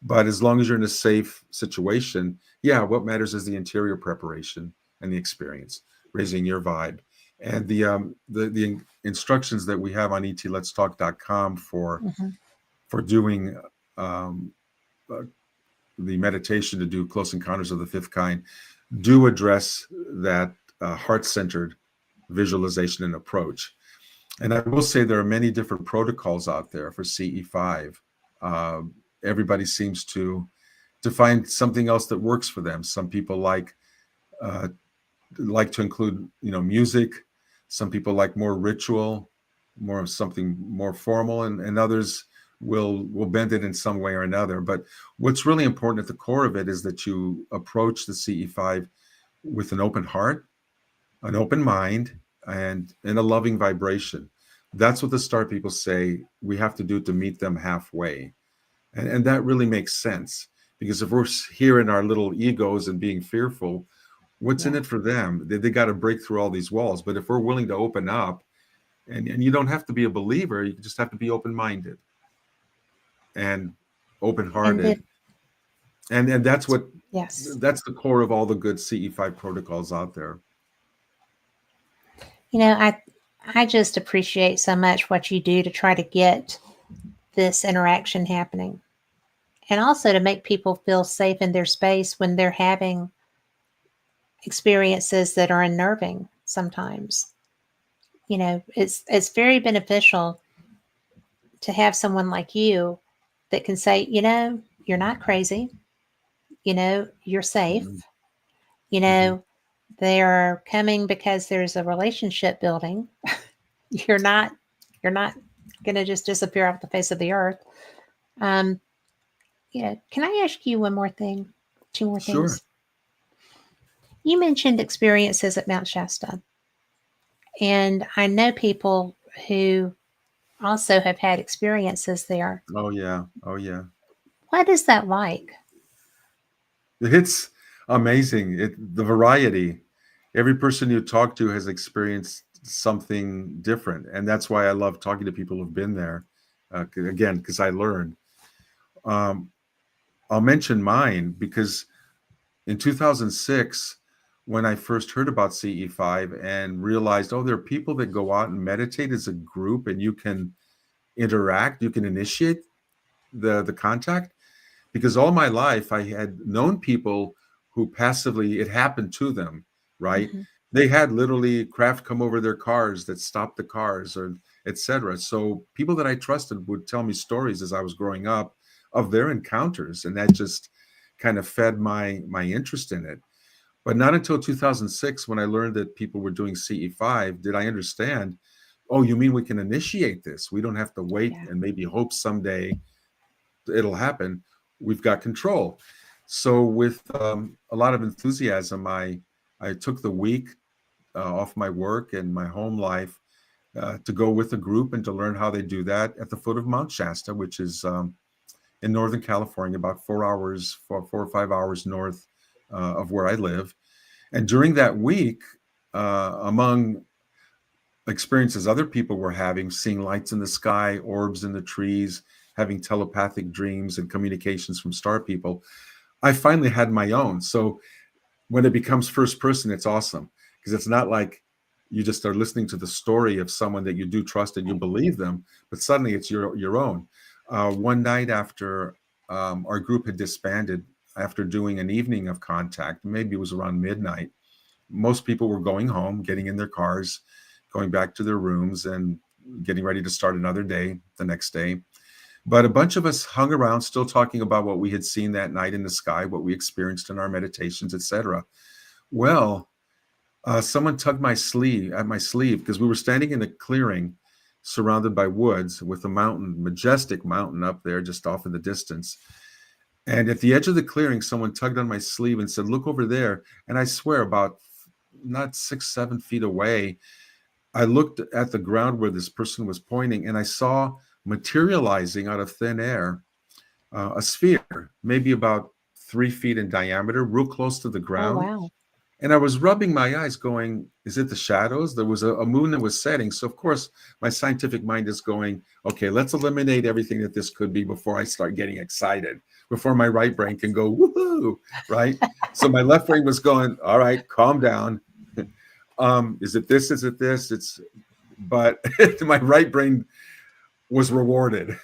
But as long as you're in a safe situation, yeah, what matters is the interior preparation and the experience, raising your vibe. And the instructions that we have on ETLetsTalk.com hmm for doing um, uh, the meditation to do Close Encounters of the Fifth Kind do address that heart-centered visualization and approach. And I will say there are many different protocols out there for CE5. Uh, Everybody seems to find something else that works for them. Some people uh, like to include, music. Some people like more ritual, more of something more formal, and others will bend it in some way or another. But what's really important at the core of it is that you approach the CE5 with an open heart, an open mind, and a loving vibration. That's what the star people say we have to do to meet them halfway. And that really makes sense, because if we're here in our little egos and being fearful, what's in yeah. it for them? They got to break through all these walls. But if we're willing to open up, and you don't have to be a believer, you just have to be open-minded and And open-hearted. And yes, that's the core of all the good CE5 protocols out there. you know, I I just appreciate so much what you do to try to get this interaction happening, and also to make people feel safe in their space when they're having experiences that are unnerving sometimes. It's very beneficial to have someone like you that can say, you're not crazy, you're safe, Mm-hmm. you Mm-hmm. know, they're coming because there's a relationship building. you're not you're not going to just disappear off the face of the earth. Um, can I ask you one more thing? Two more Sure. things. You mentioned experiences at Mount Shasta, and I know people who also have had experiences there. Oh yeah. Oh yeah. What is that like? It's amazing. The variety. Every person you talk to has experienced something different. And that's why I love talking to people who've been there, again, because I learned. Um, I'll mention mine because in 2006, when I first heard about CE5 and realized, oh, there are people that go out and meditate as a group and you can interact, you can initiate the contact. Because all my life I had known people who passively, it happened to them, right? Mhm. They had literally craft come over their cars that stopped the cars, or etc. So people that I trusted would tell me stories as I was growing up of their encounters, and that just kind of fed my interest in it. But not until 2006, when I learned that people were doing CE5, did I understand, oh, you mean we can initiate this? We don't have to wait Yeah. and maybe hope someday it'll happen. We've got control. So with a lot of enthusiasm, I took the week off my work and my home life to go with a group and to learn how they do that at the foot of Mount Shasta, which is in Northern California, about 4 hours, 4 or 5 hours north of where I live. And during that week, among experiences other people were having, seeing lights in the sky, orbs in the trees, having telepathic dreams and communications from star people, I finally had my own. So when it becomes first person, it's awesome because it's not like you just are listening to the story of someone that you do trust and you Right. believe them, but suddenly it's your own. One night after our group had disbanded, after doing an evening of contact, maybe it was around midnight, most people were going home, getting in their cars, going back to their rooms and getting ready to start another day the next day. But a bunch of us hung around still talking about what we had seen that night in the sky, what we experienced in our meditations, etc. Well, someone tugged my sleeve because we were standing in a clearing surrounded by woods with a mountain, majestic mountain up there just off in the distance. And at the edge of the clearing, someone tugged on my sleeve and said, look over there. And I swear about not 6, 7 feet away, I looked at the ground where this person was pointing and I saw materializing out of thin air a sphere, maybe about 3 feet in diameter, real close to the Oh, ground. wow. And I was rubbing my eyes going, is it the shadows? There was a moon that was setting. So, of course, my scientific mind is going, okay, let's eliminate everything that this could be before I start getting excited, before my right brain can go, woohoo, right? So my left brain was going, all right, calm down. Is it this? Is it this? But my right brain was rewarded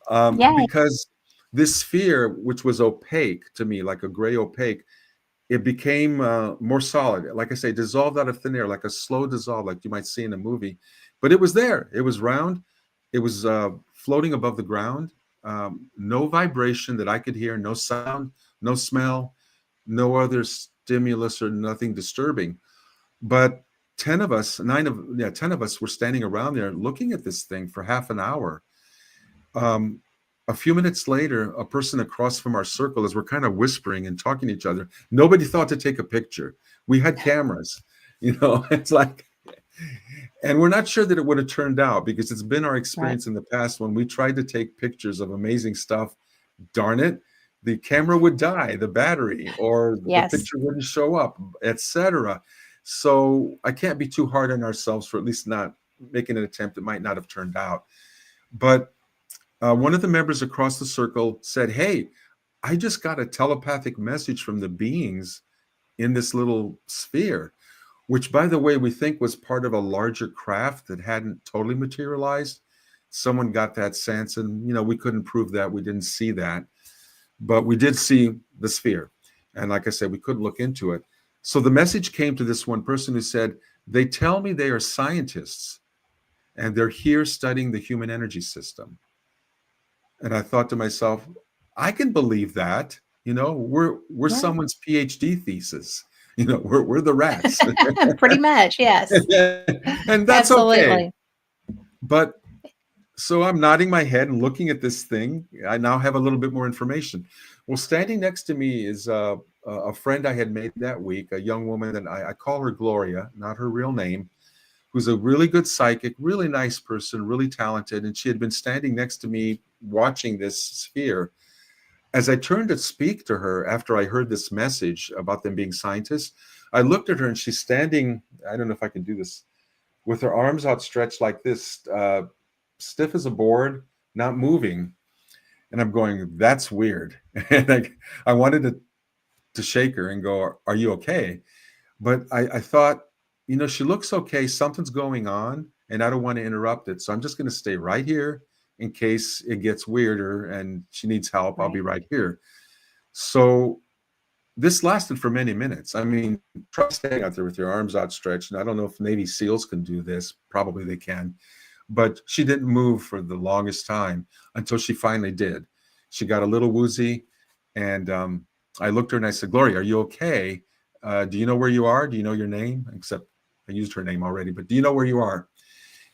Yay. because this sphere, which was opaque to me, like a gray opaque, it became more solid. Like I say, dissolved out of thin air, like a slow dissolve, like you might see in a movie. But it was there. It was round. It was floating above the ground. No vibration that I could hear, no sound, no smell, no other stimulus or nothing disturbing. But 10 of us, 10 of us were standing around there looking at this thing for half an hour. Um, a few minutes later, a person across from our circle, as we're kind of whispering and talking to each other, nobody thought to take a picture. We had cameras, it's like, and we're not sure that it would have turned out because it's been our Right. experience in the past when we tried to take pictures of amazing stuff, darn it, the camera would die, the battery, or the Yes. picture wouldn't show up, etc. So I can't be too hard on ourselves for at least not making an attempt that might not have turned out. But one of the members across the circle said, hey, I just got a telepathic message from the beings in this little sphere, which, by the way, we think was part of a larger craft that hadn't totally materialized. Someone got that sense, and we couldn't prove that. We didn't see that, but we did see the sphere. And like I said, we couldn't look into it. So the message came to this one person who said, they tell me they are scientists and they're here studying the human energy system. And I thought to myself, I can believe that. We're Yeah. someone's PhD thesis. We're the rats. Pretty much, yes. And that's okay. Absolutely. But so I'm nodding my head and looking at this thing. I now have a little bit more information. Well, standing next to me is a friend I had made that week, a young woman, and I call her Gloria, not her real name, who's a really good psychic, really nice person, really talented. And she had been standing next to me watching this sphere. As I turned to speak to her after I heard this message about them being scientists, I looked at her and she's standing, I don't know if I can do this, with her arms outstretched like this, stiff as a board, not moving. And I'm going, that's weird. And I wanted to shake her and go, are you okay? But I thought, she looks okay. Something's going on, and I don't want to interrupt it. So I'm just going to stay right here in case it gets weirder and she needs help. I'll be Right. right here. So this lasted for many minutes. I mean, try staying out there with your arms outstretched. And I don't know if Navy SEALs can do this. Probably they can. But she didn't move for the longest time until she finally did. She got a little woozy. And I looked at her and I said, Gloria, are you okay? Do you know where you are? Do you know your name? Except I used her name already, but do you know where you are?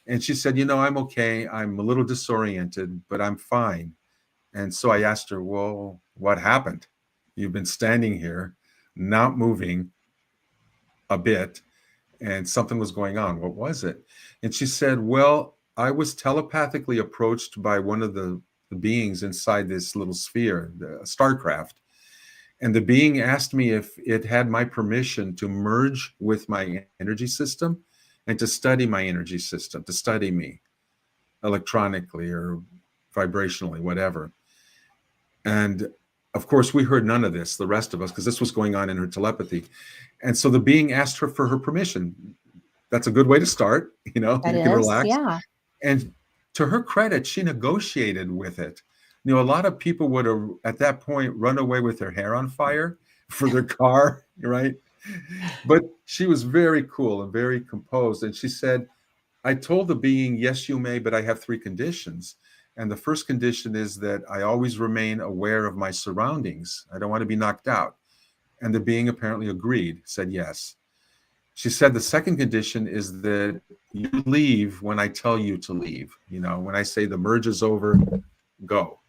And she said, I'm okay. I'm a little disoriented, but I'm fine. And so I asked her, well, what happened? You've been standing here, not moving a bit, and something was going on. What was it? And she said, well, I was telepathically approached by one of the beings inside this little sphere, the starcraft. And the being asked me if it had my permission to merge with my energy system and to study my energy system, to study me electronically or vibrationally, whatever. And of course, we heard none of this, the rest of us, because this was going on in her telepathy. And so the being asked her for her permission. That's a good way to start. That You can is, relax. yeah. And to her credit, she negotiated with it. A lot of people would have at that point run away with their hair on fire for their car, right? But she was very cool and very composed. And she said, I told the being, yes, you may, but I have 3 conditions. And the first condition is that I always remain aware of my surroundings. I don't want to be knocked out. And the being apparently agreed, said yes. She said the second condition is that you leave when I tell you to leave. When I say the merge is over, go.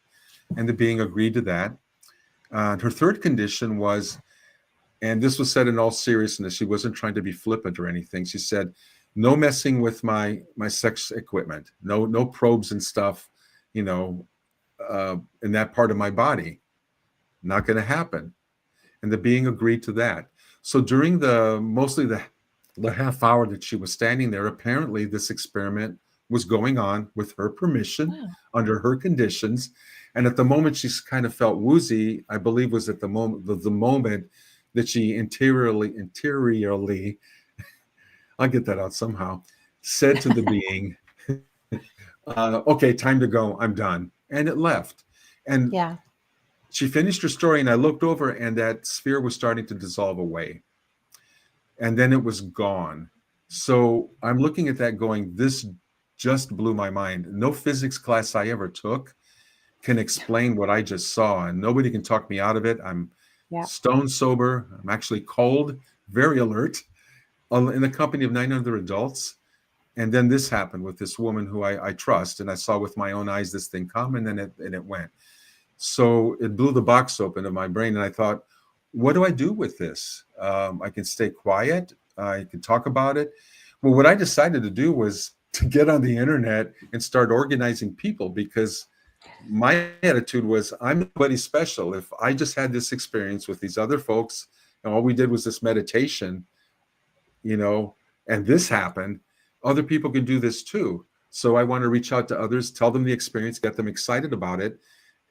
And the being agreed to that. Her third condition was, and this was said in all seriousness, she wasn't trying to be flippant or anything. She said, no messing with my sex equipment, no probes and stuff, in that part of my body. Not going to happen. And the being agreed to that. So during mostly the half hour that she was standing there, apparently this experiment was going on with her permission, Wow. under her conditions. And at the moment she kind of felt woozy, I believe was at the moment that she interiorly, I'll get that out somehow, said to the being, okay, time to go. I'm done. And it left. And Yeah. she finished her story, and I looked over, and that sphere was starting to dissolve away. And then it was gone. So I'm looking at that going, this just blew my mind. No physics class I ever took can explain what I just saw, and nobody can talk me out of it. I'm Yeah. stone sober. I'm actually cold, very alert, in the company of 900 adults. And then this happened with this woman who I trust, and I saw with my own eyes this thing come, and then it went. So it blew the box open of my brain, and I thought, what do I do with this? I can stay quiet. I can talk about it. Well, what I decided to do was to get on the internet and start organizing people, because my attitude was, I'm nobody special. If I just had this experience with these other folks and all we did was this meditation, and this happened, other people can do this too. So I want to reach out to others, tell them the experience, get them excited about it,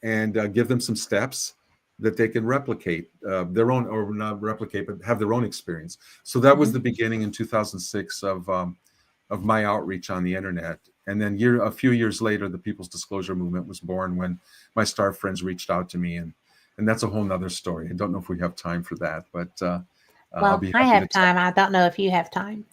and give them some steps that they can replicate their own, or not replicate, but have their own experience. So that was the beginning in 2006 of my outreach on the internet. And then a few years later, the People's Disclosure Movement was born when my star friends reached out to me. And that's a whole nother story. I don't know if we have time for that, but I'll Well, be I happy to have tell. time. I don't know if you have time.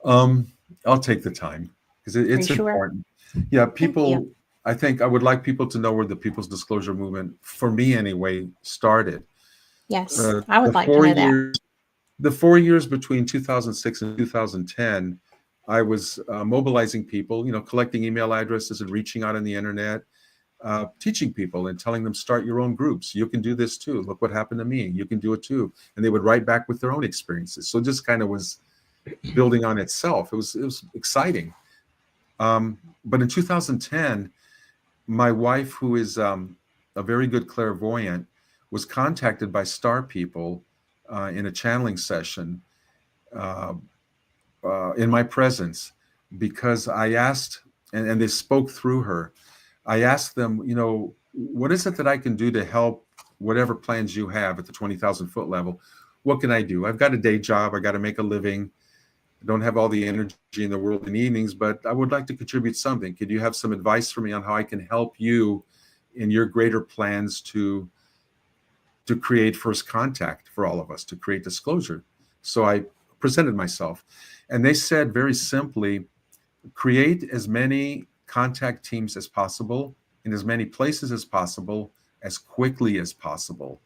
I'll take the time because Are you it's sure? important. Yeah, Thank you. people, I think I would like people to know where the People's Disclosure Movement, for me anyway, started. Yes, Uh, I the would like to four know that. years, the 4 years between 2006 and 2010, I was mobilizing people, collecting email addresses and reaching out on the internet, teaching people and telling them, start your own groups. You can do this too. Look what happened to me. You can do it too. And they would write back with their own experiences. So just kind of was building on itself. It was exciting. But in 2010, my wife, who is a very good clairvoyant, was contacted by star people in a channeling session, in my presence, because I asked, and they spoke through her. I asked them, what is it that I can do to help whatever plans you have at the 20,000 foot level? What can I do? I've got a day job. I got to make a living. I don't have all the energy in the world in the evenings, but I would like to contribute something. Could you have some advice for me on how I can help you in your greater plans to create first contact for all of us, to create disclosure? So I presented myself, and they said very simply, create as many contact teams as possible in as many places as possible, as quickly as possible.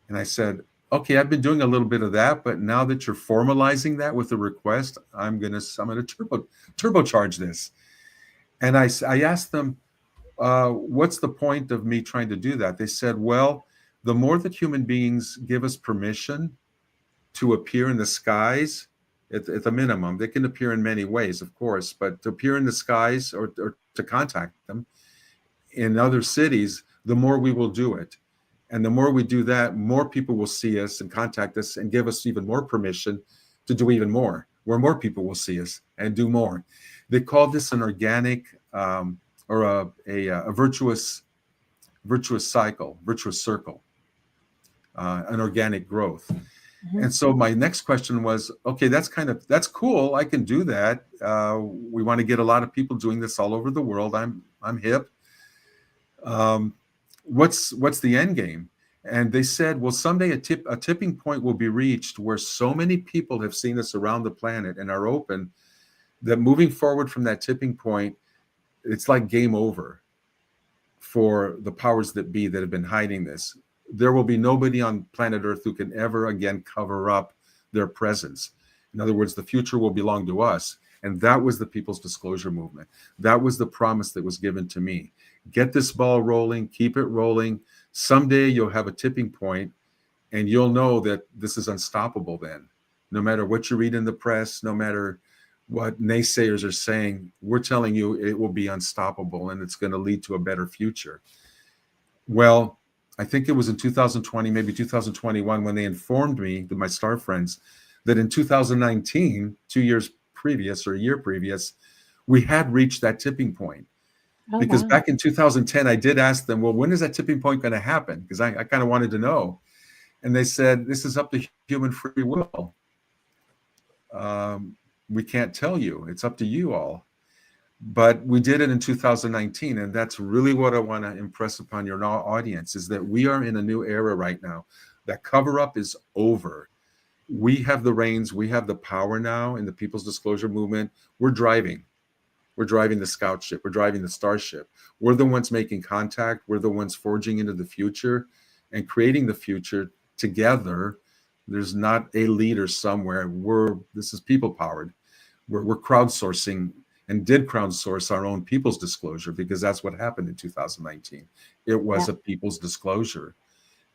And I said, okay, I've been doing a little bit of that, but now that you're formalizing that with a request, I'm gonna turbocharge this. And I asked them, what's the point of me trying to do that? They said, well, the more that human beings give us permission to appear in the skies, at the minimum, they can appear in many ways, of course, but to appear in the skies, or to contact them in other cities, the more we will do it. And the more we do that, more people will see us and contact us and give us even more permission to do even more, where more people will see us and do more. They call this an organic, or a virtuous cycle, virtuous circle, an organic growth. Mhm. And so my next question was, okay, that's cool. I can do that. We want to get a lot of people doing this all over the world. I'm hip. What's the end game? And they said, well, someday a tipping point will be reached where so many people have seen us around the planet and are open, that moving forward from that tipping point, it's like game over for the powers that be that have been hiding this. There will be nobody on planet Earth who can ever again cover up their presence. In other words, the future will belong to us. And that was the People's Disclosure Movement. That was the promise that was given to me. Get this ball rolling, keep it rolling. Someday you'll have a tipping point, and you'll know that this is unstoppable then. No matter what you read in the press, no matter what naysayers are saying, we're telling you it will be unstoppable, and it's going to lead to a better future. Well, I think it was in 2020, maybe 2021, when they informed me, my star friends, that in 2019, 2 years previous, or a year previous, we had reached that tipping point. Oh, Because wow. back in 2010, I did ask them, well, when is that tipping point going to happen? Because I kind of wanted to know. And they said, this is up to human free will. We can't tell you. It's up to you all. But we did it in 2019. And that's really what I want to impress upon your audience, is that we are in a new era right now. That cover up is over. We have the reins. We have the power now in the People's Disclosure Movement. We're driving. We're driving the scout ship. We're driving the starship. We're the ones making contact. We're the ones forging into the future and creating the future together. There's not a leader somewhere. This is people powered. We're crowdsourcing, and did crowdsource our own People's Disclosure, because that's what happened in 2019. It was Yeah. a People's Disclosure.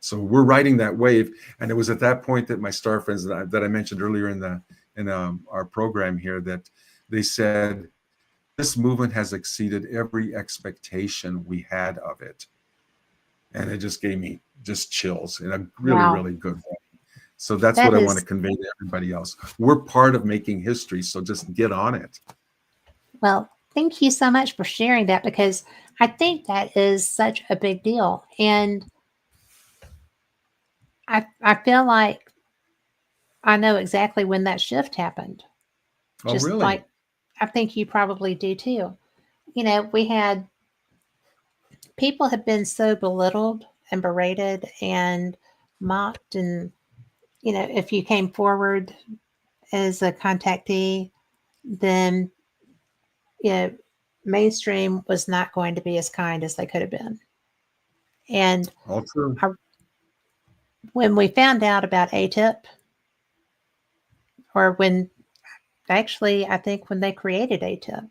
So we're riding that wave. And it was at that point that my star friends that I mentioned earlier in our program here, that they said, this movement has exceeded every expectation we had of it. And it just gave me just chills in a really, Wow. really good way. So that's what That I want to is, convey to everybody else. We're part of making history, so just get on it. well, thank you so much for sharing that, because I think that is such a big deal. And I feel like I know exactly when that shift happened. Oh, Just really? like I think you probably do too. We had people have been so belittled and berated and mocked, and if you came forward as a contactee, then you know mainstream was not going to be as kind as they could have been. And All true. I, when we found out about ATIP, or when actually I think when they created ATIP,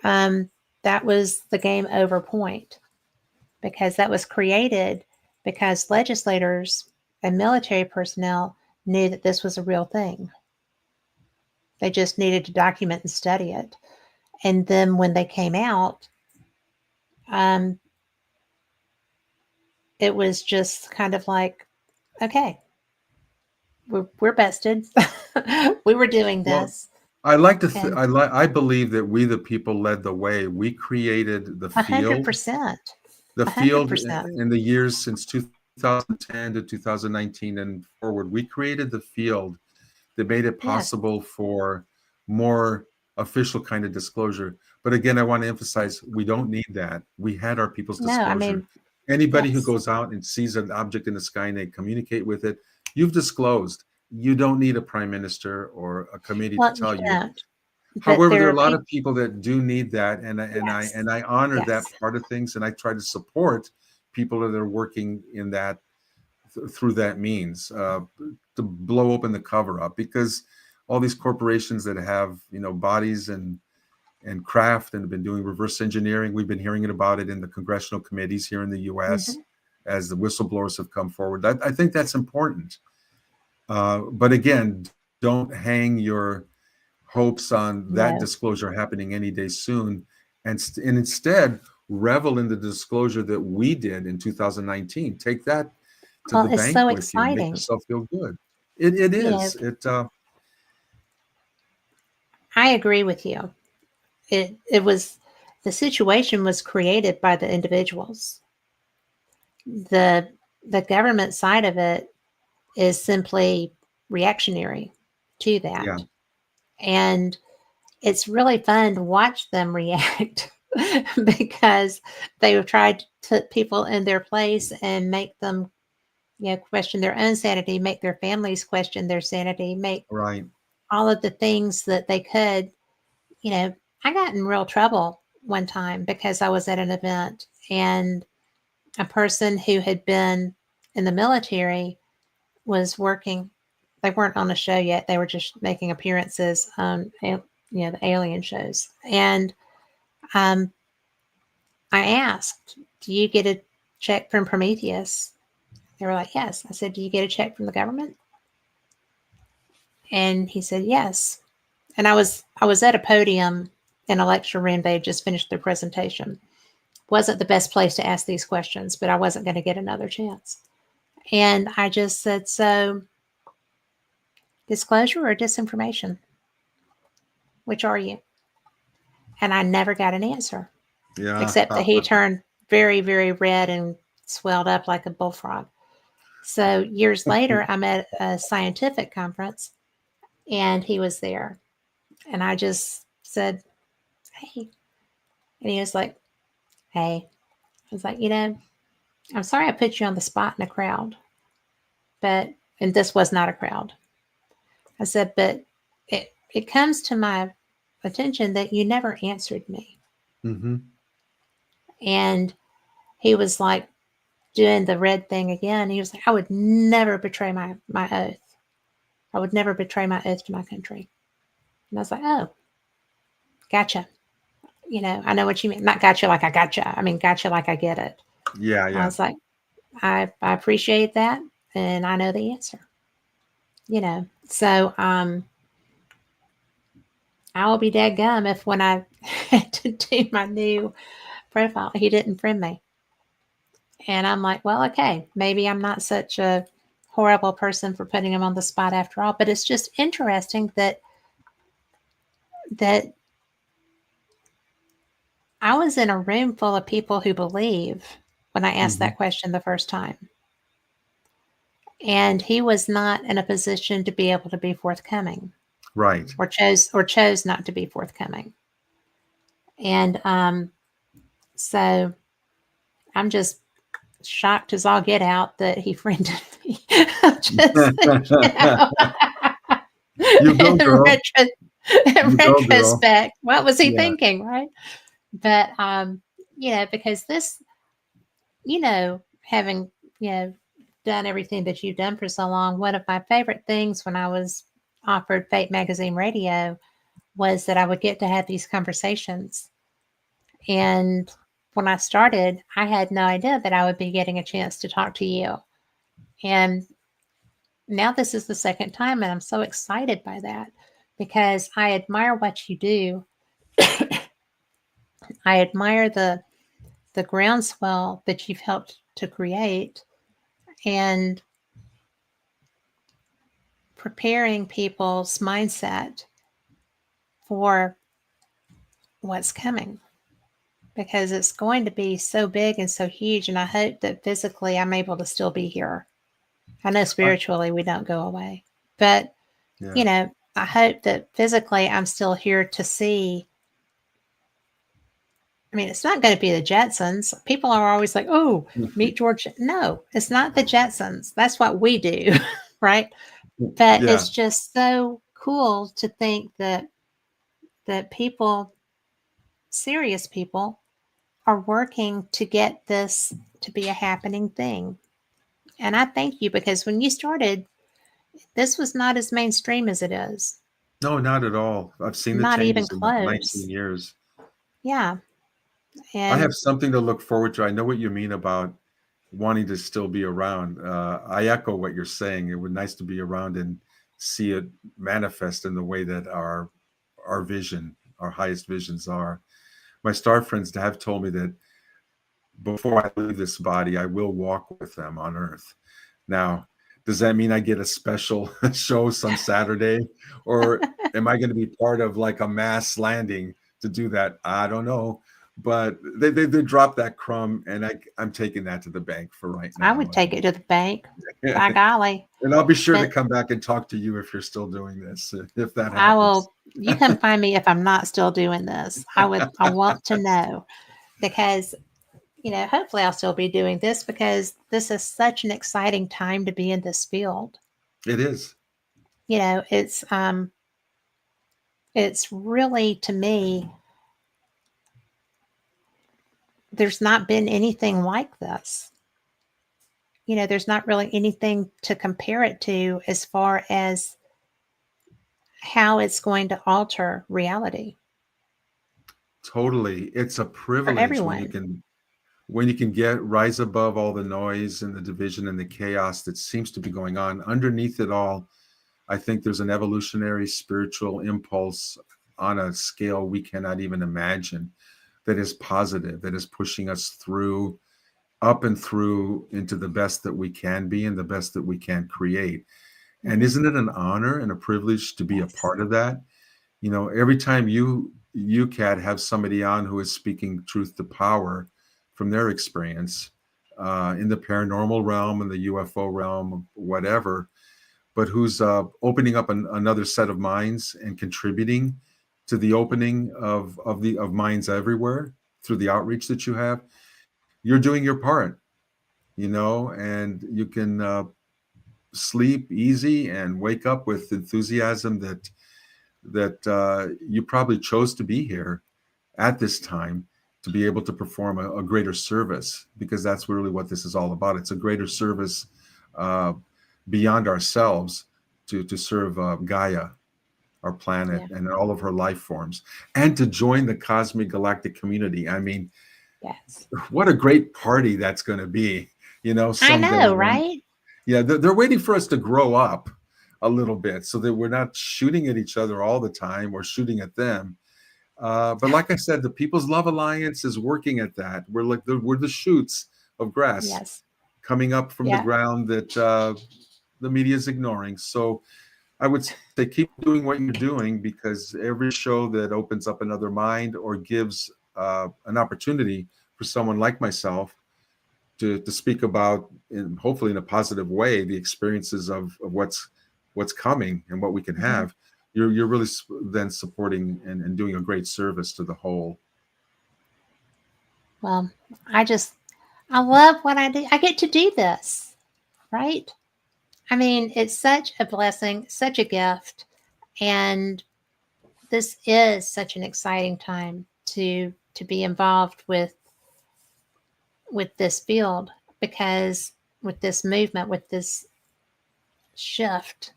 um, that was the game over point, because that was created because legislators and military personnel knew that this was a real thing. They just needed to document and study it. And then when they came out, um, it was just kind of like, okay, we're bested. We were doing Well, this. I like to. And I believe that we, the people, led the way. We created a hundred percent, the a hundred field percent. in the years since 2010 to 2019 and forward. We created the field that made it Yes. possible for more official kind of disclosure. But again, I want to emphasize we don't need that. We had our people's No, I disclosure. mean, Anybody who yes. goes out and sees an object in the sky and they communicate with it, you've disclosed. You don't need a prime minister or a committee to Well, you tell you. don't. But However, there there are are a lot people. of people that do need that, Yes. and I honor that Yes. part of things, and I try to support people that are working in that through that means to blow open the cover up, because all these corporations that have bodies and craft and have been doing reverse engineering, we've been hearing about it in the congressional committees here in the U.S. Hmm. as the whistleblowers have come forward. I think that's important, but again, don't hang your hopes on that No. disclosure happening any day soon, and instead revel in the disclosure that we did in 2019. Take that to Well, the it's bank so with you. Make exciting. yourself feel good. It You know, is. It I agree with you. It was the situation was created by the individuals. The the government side of it is simply reactionary to yeah, that. And it's really fun to watch them react because they have tried to put people in their place and make them, question their own sanity, make their families question their sanity, make right. all of the things that they could. You know, I got in real trouble one time because I was at an event and a person who had been in the military was working. They weren't on a show yet. They were just making appearances on, the alien shows. And um, I asked, "Do you get a check from Prometheus?" They were like, "Yes." I said, "Do you get a check from the government?" And he said, "Yes." And I was at a podium in a lecture room. They had just finished their presentation. Wasn't the best place to ask these questions, but I wasn't going to get another chance. And I just said, "So, disclosure or disinformation? Which are you?" And I never got an answer, Yeah. except that he turned very, very red and swelled up like a bullfrog. So years later, I'm at a scientific conference and he was there. And I just said, "Hey." And he was like, "Hey." I was like, "I'm sorry I put you on the spot in a crowd, but," and this was not a crowd. I said, "But it comes to my attention that you never answered me." Hmm. And he was like doing the red thing again. He was like, "I would never betray my oath. I would never betray my oath to my country." And I was like, "Oh, gotcha. I know what you mean. Not gotcha like I gotcha. I mean, gotcha like I get it." Yeah, I yeah. was like, I appreciate that. And I know the answer, So, I will be dead gum if when I had to do my new profile, he didn't friend me. And I'm like, well, okay, maybe I'm not such a horrible person for putting him on the spot after all. But it's just interesting that I was in a room full of people who believe when I asked Hmm. that question the first time. And he was not in a position to be able to be forthcoming, Right. or chose not to be forthcoming. And so I'm just shocked as all get out that he friended me. Just, You go, in, girl. in You go, girl. retrospect, what was he Yeah. thinking, right? But because this, having done everything that you've done for so long, one of my favorite things when I was offered Fate Magazine Radio was that I would get to have these conversations. And when I started, I had no idea that I would be getting a chance to talk to you. And now this is the second time, and I'm so excited by that because I admire what you do. I admire the groundswell that you've helped to create and preparing people's mindset for what's coming, because it's going to be so big and so huge. And I hope that physically I'm able to still be here. I know Uh, spiritually we don't go away, but yeah. I hope that physically I'm still here to see. I mean, it's not going to be the Jetsons. People are always like, oh, meet George. No, it's not the Jetsons. That's what we do, right? But Yeah. it's just so cool to think that people, serious people, are working to get this to be a happening thing. And I thank you, because when you started, this was not as mainstream as it is. No, not at all. I've seen the Not even changes in the 19 close. years. Yeah. I have And something to look forward to. I know what you mean about wanting to still be around. I echo what you're saying. It would be nice to be around and see it manifest in the way that our vision, our highest visions are. My star friends have told me that before I leave this body, I will walk with them on Earth. Now, does that mean I get a special show some Saturday, or am I going to be part of like a mass landing to do that? I don't know, but they dropped that crumb, and I'm taking that to the bank for right I now. would take it to the bank. By golly. And I'll be sure to But come back and talk to you if you're still doing this, if that I happens. will, you can find me if I'm not still doing this. I want to know, because, hopefully I'll still be doing this, because this is such an exciting time to be in this field. It is. You know, it's really, to me, there's not been anything like this. There's not really anything to compare it to as far as how it's going to alter reality Totally. It's a for privilege everyone. when you can get rise above all the noise and the division and the chaos that seems to be going on. Underneath it all, I think there's an evolutionary spiritual impulse on a scale we cannot even imagine, that is positive, that is pushing us through, up and through into the best that we can be and the best that we can create. And Hmm. isn't it an honor and a privilege to be a Yes. part of that? Every time you Kat, have somebody on who is speaking truth to power from their experience in the paranormal realm, in the UFO realm, whatever, but who's opening up another set of minds and contributing to the opening of minds everywhere through the outreach that you have. You're doing your part, and you can sleep easy and wake up with enthusiasm that you probably chose to be here at this time, to be able to perform a greater service, because that's really what this is all about. It's a greater service uh, beyond ourselves, to serve Gaia, our planet, Yeah. and all of her life forms, and to join the cosmic galactic community. I mean, Yes. what a great party that's going to be, I someday. know, right? Yeah, they're waiting for us to grow up a little bit so that we're not shooting at each other all the time or shooting at them. But like I said, the People's Love Alliance is working at that. We're the shoots of grass Yes. coming up from the Yeah. ground that the media is ignoring. So I would say keep doing what you're doing, because every show that opens up another mind or gives an opportunity for someone like myself to speak about, hopefully in a positive way, the experiences of what's coming and what we can Hmm. have, you're really then supporting and doing a great service to the whole. Well, I love what I do. I get to do this, right? I mean, it's such a blessing, such a gift. And this is such an exciting time to be involved with this field, because with this movement, with this shift,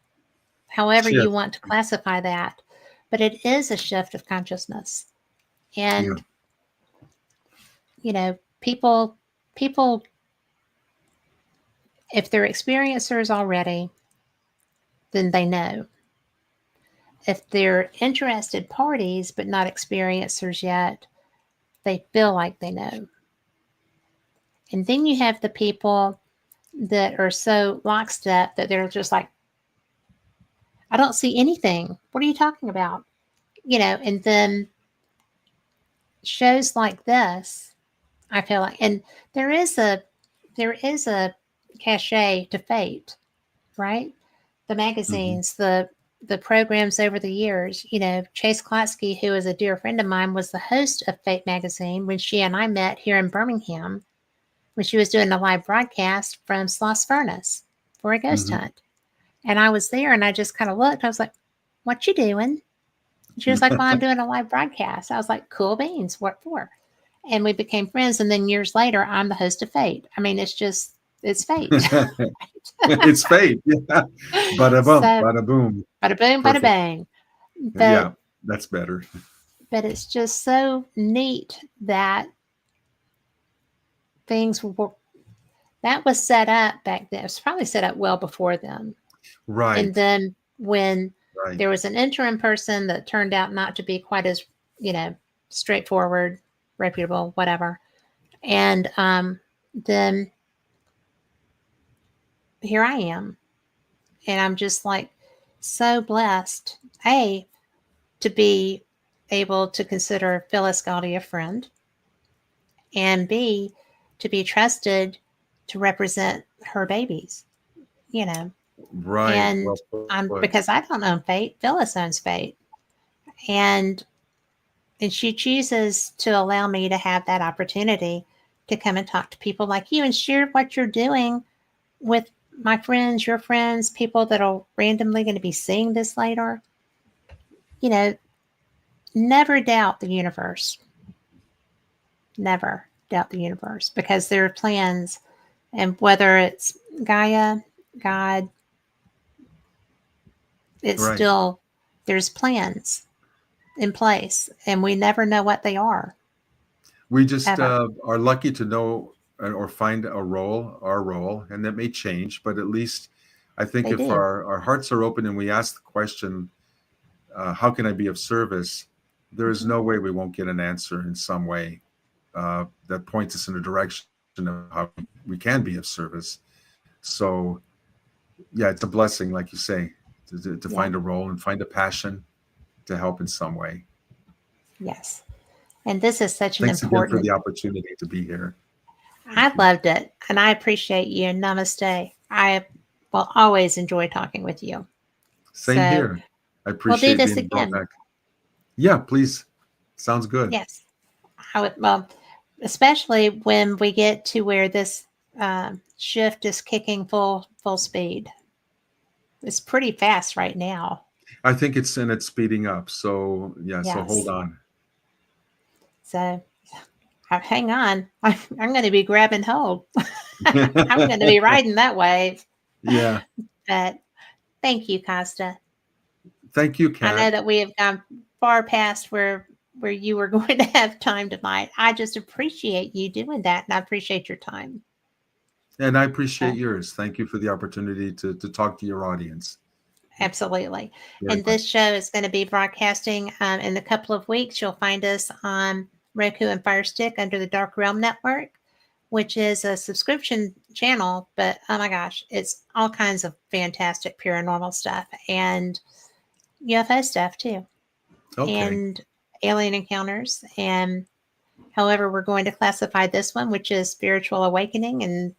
however you Shift. want to classify that, but it is a shift of consciousness. Yeah. And people, if they're experiencers already, then they know. If they're interested parties but not experiencers yet, they feel like they know. And then you have the people that are so lockstep that they're just like, I don't see anything. What are you talking about? And then shows like this, I feel like, and there is a cachet to Fate, right? The Mhm. magazines, the programs over the years. Chase Klotsky, who is a dear friend of mine, was the host of Fate magazine when she and I met here in Birmingham when she was doing a live broadcast from Sloss Furnace for a ghost Mhm. hunt. And I was there and I just kind of looked. I was like, "What you doing?" She was like, "Well, I'm doing a live broadcast." I was like, "Cool beans. What for?" And we became friends. And then years later, I'm the host of Fate. I mean, it's fate. It's fate. Yeah. Bada bump, So, bada boom. bada boom, bada Perfect. bang. But Yeah, that's better. it's just so neat that things were that was set up back then. It was probably set up well before then. And Right. then when Right. there was an interim person that turned out not to be quite as, you know, straightforward, reputable, whatever. And then here I am. And I'm just like so blessed, A, to be able to consider Phyllis Gaudi a friend, and B, to be trusted to represent her babies, you know. Right. And Well I'm put. because I don't own Fate, Phyllis owns Fate. And she chooses to allow me to have that opportunity to come and talk to people like you and share what you're doing with my friends, your friends, people that are randomly going to be seeing this later. You know, never doubt the universe. Never doubt the universe because there are plans, and whether it's Gaia, God, it's Right. still there's plans in place, and we never know what they are We just ever. are lucky to know or find our role, and that may change, but at least I think They if do. our hearts are open and we ask the question, how can I be of service? There is Mm-hmm. no way we won't get an answer in some way that points us in a direction of how we can be of service. So, yeah, it's a blessing, like you say, to Yeah. find a role and find a passion to help in some way. Yes. And this is such an Thanks again for important. the opportunity to be here. I Thank you. loved it, and I appreciate you. Namaste. I will always enjoy talking with you. Same So here. I we'll do appreciate this being brought again. back. Yeah, please. Sounds good. Yes. I would. Well, especially when we get to where this shift is kicking full speed. It's pretty fast right now. I think it's speeding up. So yeah, so hold Yes. on. So hang on. I'm going to be grabbing hold. I'm going to be riding that wave. Yeah. But thank you, Costa. Thank you, I know Kat. that we have gone far past where you were going to have time tonight. I just appreciate you doing that, and I appreciate your time. And I So, appreciate yours. Thank you for the opportunity to talk to your audience. absolutely. Very And this much. show is going to be broadcasting in a couple of weeks. You'll find us on Roku and Fire Stick under the Dark Realm Network, which is a subscription channel. But oh my gosh, it's all kinds of fantastic paranormal stuff and UFO stuff too, Okay. and alien encounters. And however, we're going to classify this one, which is spiritual awakening and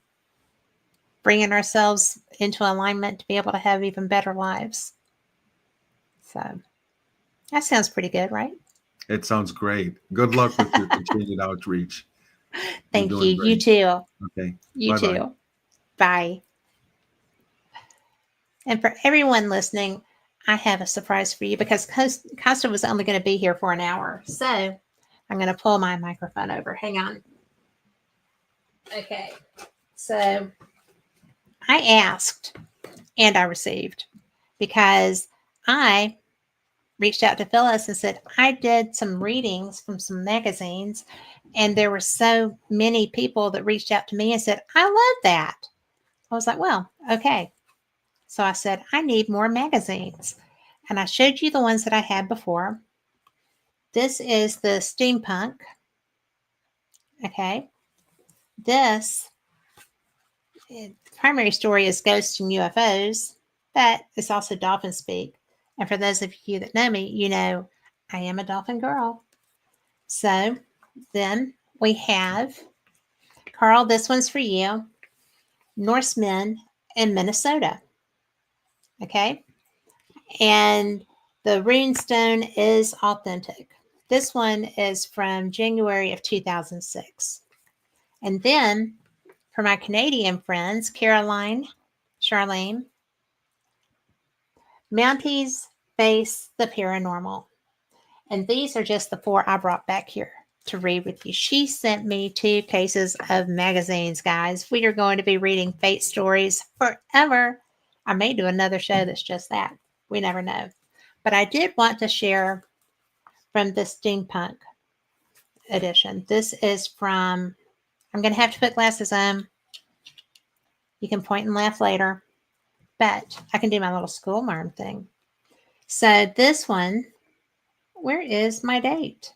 bringing ourselves into alignment to be able to have even better lives. So that sounds pretty good, right? It sounds great. Good luck with your continued outreach. You're Thank you. doing You great. too. Okay. You Bye bye. too. Bye. And for everyone listening, I have a surprise for you because Costa was only going to be here for an hour. So I'm going to pull my microphone over. Hang on. Okay. So I asked and I received because I reached out to Phyllis and said, I did some readings from some magazines, and there were so many people that reached out to me and said, I love that. I was like, well, okay. So I said, I need more magazines. And I showed you the ones that I had before. This is the steampunk. Okay. This primary story is ghosts and UFOs, but it's also dolphin speak. And for those of you that know me, you know I am a dolphin girl. So then we have Carl, this one's for you. Norsemen in Minnesota. Okay. And the runestone is authentic. This one is from January of 2006. And then for my Canadian friends, Charlene, Mounties face the paranormal. And these are just the 4 I brought back here to read with you. She sent me 2 cases of magazines, guys. We are going to be reading fate stories forever. I may do another show that's just that. We never know. But I did want to share from the steampunk edition. This is from, I'm going to have to put glasses on. You can point and laugh later, but I can do my little school marm thing. So this one, where is my date?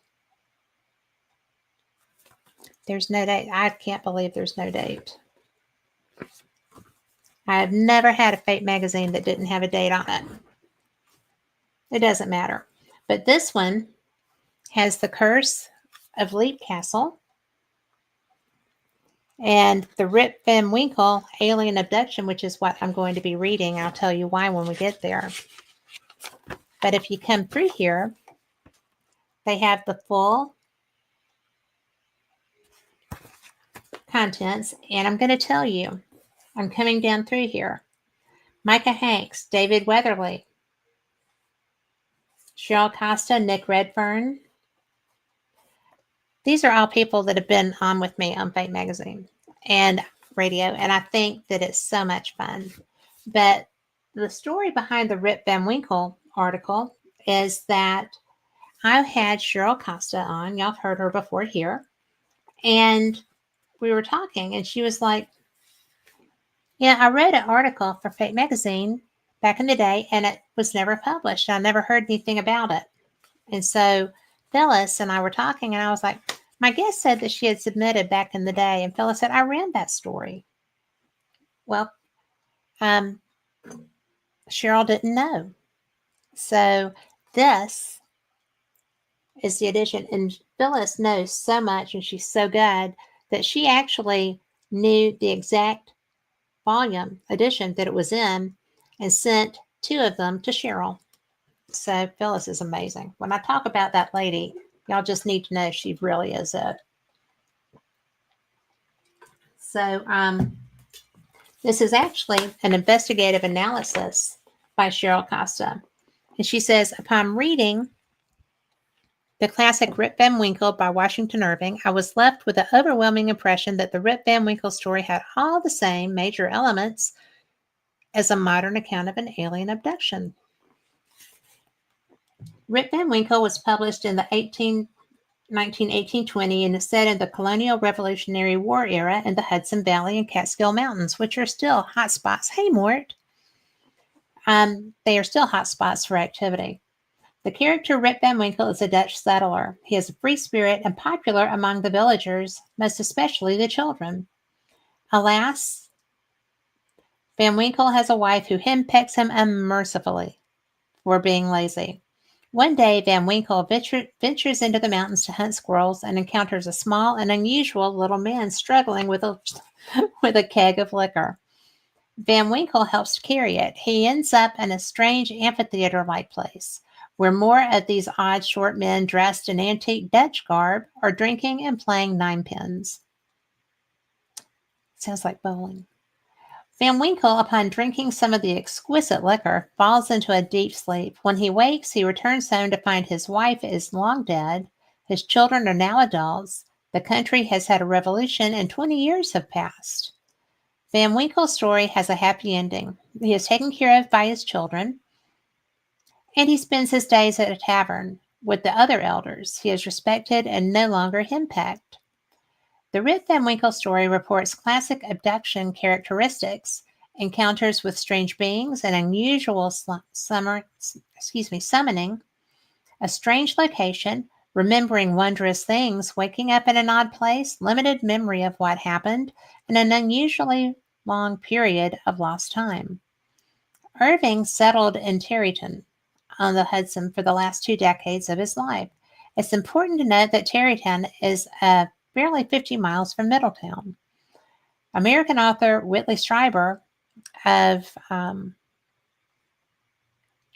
There's no date. I can't believe there's no date. I have never had a fate magazine that didn't have a date on it. It doesn't matter. But this one has the Curse of Leap Castle and the Rip Van Winkle Alien Abduction, which is what I'm going to be reading. I'll tell you why when we get there. But if you come through here, they have the full contents. And I'm going to tell you, I'm coming down through here. Micah Hanks, David Weatherly, Cheryl Costa, Nick Redfern. These are all people that have been on with me on Fate Magazine and radio, and I think that it's so much fun. But the story behind the Rip Van Winkle article is that I've had Cheryl Costa on. Y'all have heard her before here. And we were talking, and she was like, yeah, I read an article for Fate Magazine back in the day, and it was never published. I never heard anything about it. And so Phyllis and I were talking, and I was like, my guest said that she had submitted back in the day, and Phyllis said, I ran that story. Well, Cheryl didn't know. So this is the edition, and Phyllis knows so much, and she's so good that she actually knew the exact volume edition that it was in and sent 2 of them to Cheryl. So Phyllis is amazing. When I talk about that lady, y'all just need to know she really is it. So this is actually an investigative analysis by Cheryl Costa. And she says, upon reading the classic Rip Van Winkle by Washington Irving, I was left with the overwhelming impression that the Rip Van Winkle story had all the same major elements as a modern account of an alien abduction. Rip Van Winkle was published in the 1820 and is set in the colonial Revolutionary War era in the Hudson Valley and Catskill Mountains, which are still hot spots. Hey, Mort. They are still hot spots for activity. The character Rip Van Winkle is a Dutch settler. He is a free spirit and popular among the villagers, most especially the children. Alas, Van Winkle has a wife who henpecks him unmercifully for being lazy. One day, Van Winkle ventures into the mountains to hunt squirrels and encounters a small and unusual little man struggling with a keg of liquor. Van Winkle helps to carry it. He ends up in a strange amphitheater-like place where more of these odd short men dressed in antique Dutch garb are drinking and playing ninepins. Sounds like bowling. Van Winkle, upon drinking some of the exquisite liquor, falls into a deep sleep. When he wakes, he returns home to find his wife is long dead, his children are now adults, the country has had a revolution, and 20 years have passed. Van Winkle's story has a happy ending. He is taken care of by his children, and he spends his days at a tavern with the other elders. He is respected and no longer henpecked. The Rip Van Winkle story reports classic abduction characteristics, encounters with strange beings, an unusual summoning, a strange location, remembering wondrous things, waking up in an odd place, limited memory of what happened, and an unusually long period of lost time. Irving settled in Tarrytown, on the Hudson for the last 2 decades of his life. It's important to note that Tarrytown is barely 50 miles from Middletown. American author Whitley Strieber of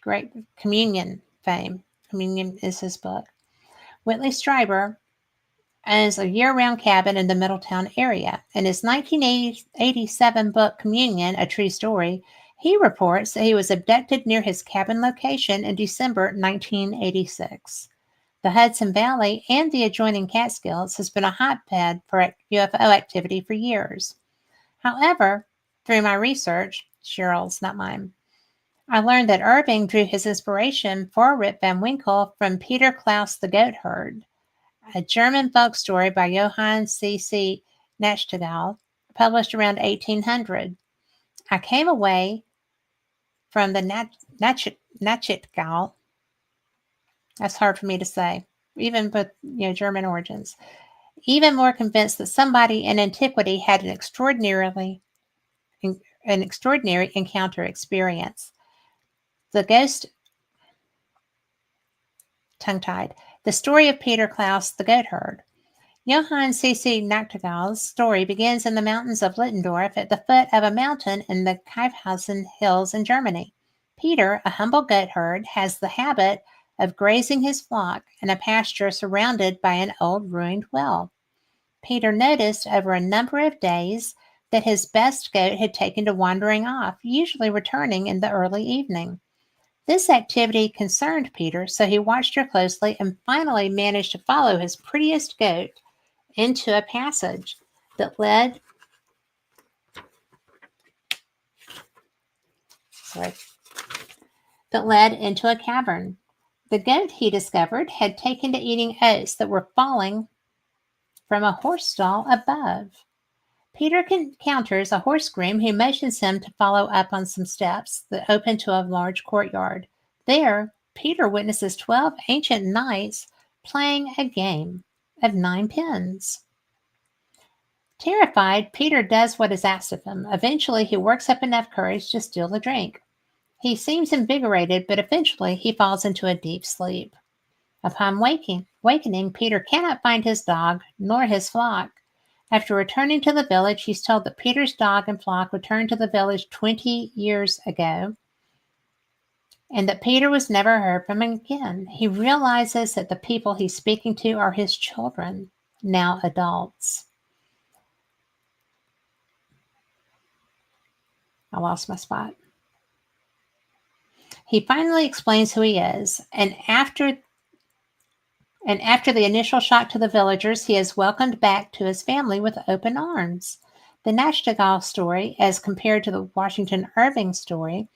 Great Communion fame, Communion is his book. Whitley Strieber owns a year-round cabin in the Middletown area. In his 1987 book, Communion, A True Story, he reports that he was abducted near his cabin location in December 1986. The Hudson Valley and the adjoining Catskills has been a hotbed for UFO activity for years. However, through my research, Cheryl's, not mine, I learned that Irving drew his inspiration for Rip Van Winkle from Peter Klaus the Goatherd, a German folk story by Johann C.C. Nachtigall, published around 1800. I came away from the Nachtigall, that's hard for me to say, even with German origins, even more convinced that somebody in antiquity had an extraordinary encounter experience. The ghost, tongue-tied, the story of Peter Klaus the Goatherd. Johann C.C. Nachtigall's story begins in the mountains of Littendorf at the foot of a mountain in the Kyffhausen Hills in Germany. Peter, a humble goatherd, has the habit of grazing his flock in a pasture surrounded by an old ruined well. Peter noticed over a number of days that his best goat had taken to wandering off, usually returning in the early evening. This activity concerned Peter, so he watched her closely and finally managed to follow his prettiest goat into a passage that led into a cavern. The goat, he discovered, had taken to eating oats that were falling from a horse stall above. Peter encounters a horse groom who motions him to follow up on some steps that open to a large courtyard. There, Peter witnesses 12 ancient knights playing a game of 9 pins. Terrified, Peter does what is asked of him. Eventually, he works up enough courage to steal a drink. He seems invigorated, but eventually he falls into a deep sleep. Upon wakening, Peter cannot find his dog nor his flock. After returning to the village, he's told that Peter's dog and flock returned to the village 20 years ago and that Peter was never heard from again. He realizes that the people he's speaking to are his children, now adults. I lost my spot. He finally explains who he is, and after the initial shock to the villagers, he is welcomed back to his family with open arms. The Nachtigall story, as compared to the Washington Irving story,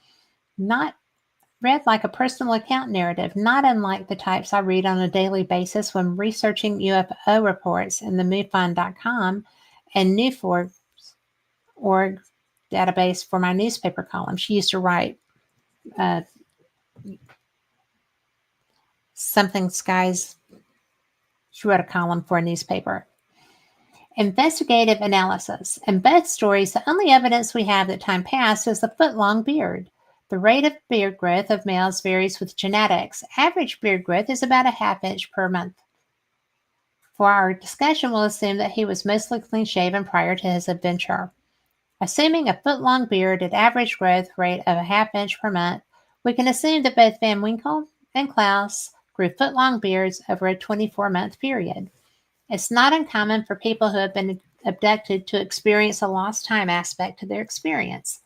not read like a personal account narrative, not unlike the types I read on a daily basis when researching UFO reports in the MUFON.com and Newforge org database for my newspaper column. She used to write something skies. She wrote a column for a newspaper. Investigative analysis. In both stories, the only evidence we have that time passed is the foot-long beard. The rate of beard growth of males varies with genetics. Average beard growth is about a half inch per month. For our discussion, we'll assume that he was mostly clean-shaven prior to his adventure. Assuming a foot-long beard at average growth rate of a half inch per month, we can assume that both Van Winkle and Klaus grew foot-long beards over a 24-month period. It's not uncommon for people who have been abducted to experience a lost time aspect to their experience.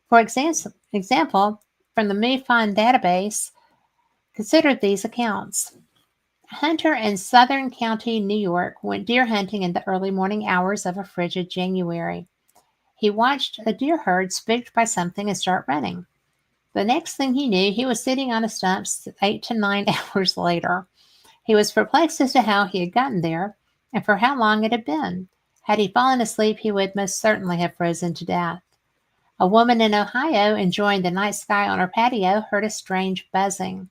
For example, from the MUFON database, consider these accounts. A hunter in Southern County, New York, went deer hunting in the early morning hours of a frigid January. He watched a deer herd spooked by something and start running. The next thing he knew, he was sitting on a stump 8 to 9 hours later. He was perplexed as to how he had gotten there and for how long it had been. Had he fallen asleep, he would most certainly have frozen to death. A woman in Ohio, enjoying the night sky on her patio, heard a strange buzzing.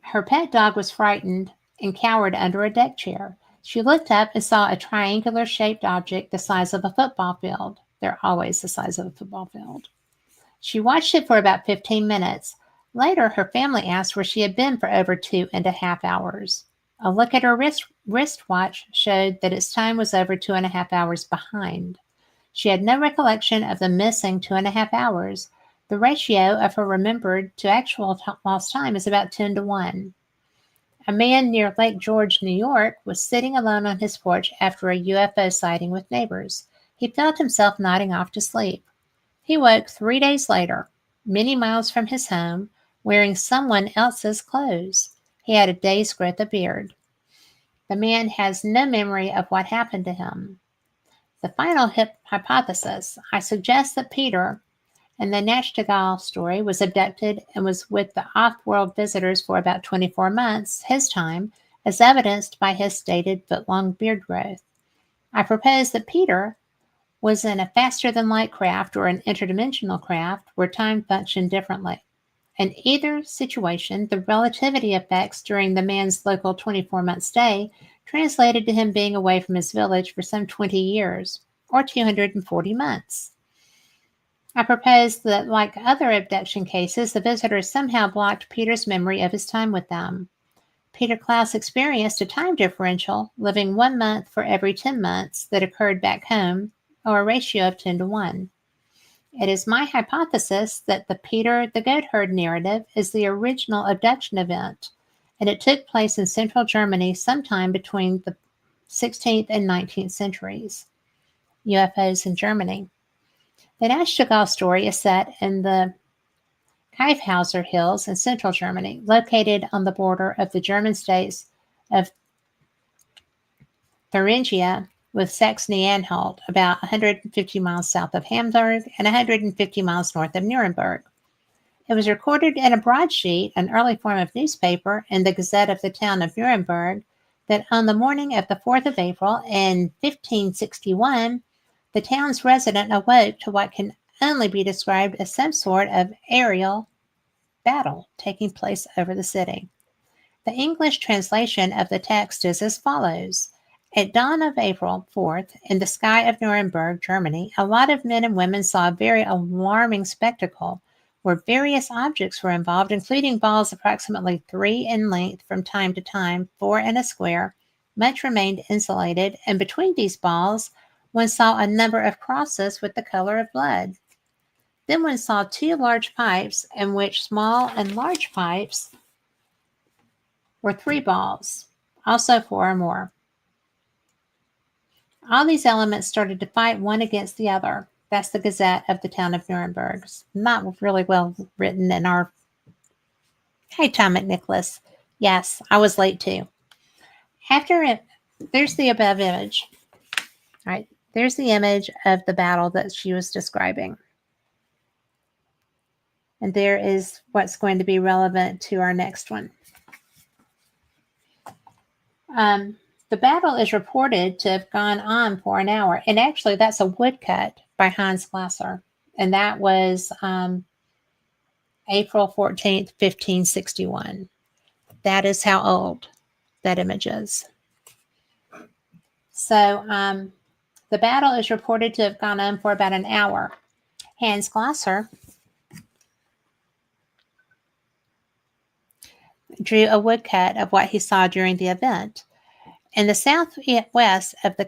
Her pet dog was frightened and cowered under a deck chair. She looked up and saw a triangular-shaped object the size of a football field. They're always the size of a football field. She watched it for about 15 minutes. Later, her family asked where she had been for over 2.5 hours. A look at her wristwatch showed that its time was over 2.5 hours behind. She had no recollection of the missing 2.5 hours. The ratio of her remembered to actual lost time is about 10 to 1. A man near Lake George, New York, was sitting alone on his porch after a UFO sighting with neighbors. He felt himself nodding off to sleep. He woke 3 days later, many miles from his home, wearing someone else's clothes. He had a day's growth of beard. The man has no memory of what happened to him. The final hypothesis, I suggest that Peter, in the Nachtigal story, was abducted and was with the off-world visitors for about 24 months, his time, as evidenced by his stated foot-long beard growth. I propose that Peter was in a faster-than-light craft or an interdimensional craft where time functioned differently. In either situation, the relativity effects during the man's local 24-month stay translated to him being away from his village for some 20 years, or 240 months. I propose that, like other abduction cases, the visitors somehow blocked Peter's memory of his time with them. Peter Klaus experienced a time differential, living 1 month for every 10 months that occurred back home, or a ratio of 10 to 1. It is my hypothesis that the Peter the Goat Herd narrative is the original abduction event, and it took place in central Germany sometime between the 16th and 19th centuries. UFOs in Germany. The Nachtigal story is set in the Kyffhauser Hills in central Germany, located on the border of the German states of Thuringia with Saxony-Anhalt, about 150 miles south of Hamburg and 150 miles north of Nuremberg. It was recorded in a broadsheet, an early form of newspaper, in the Gazette of the town of Nuremberg, that on the morning of the 4th of April in 1561, the town's resident awoke to what can only be described as some sort of aerial battle taking place over the city. The English translation of the text is as follows. At dawn of April 4th, in the sky of Nuremberg, Germany, a lot of men and women saw a very alarming spectacle where various objects were involved, including balls approximately 3 in length from time to time, 4 in a square. Much remained insulated, and between these balls, one saw a number of crosses with the color of blood. Then one saw 2 large pipes, in which small and large pipes were 3 balls, also 4 or more. All these elements started to fight one against the other. That's the Gazette of the town of Nuremberg. It's not really well written in our... Hey, Tom McNicholas. Yes, I was late too. After it, there's the above image. All right, there's the image of the battle that she was describing. And there is what's going to be relevant to our next one. The battle is reported to have gone on for an hour. And actually, that's a woodcut by Hans Glasser. And that was April 14th, 1561. That is how old that image is. So the battle is reported to have gone on for about an hour. Hans Glasser drew a woodcut of what he saw during the event. In the southwest of the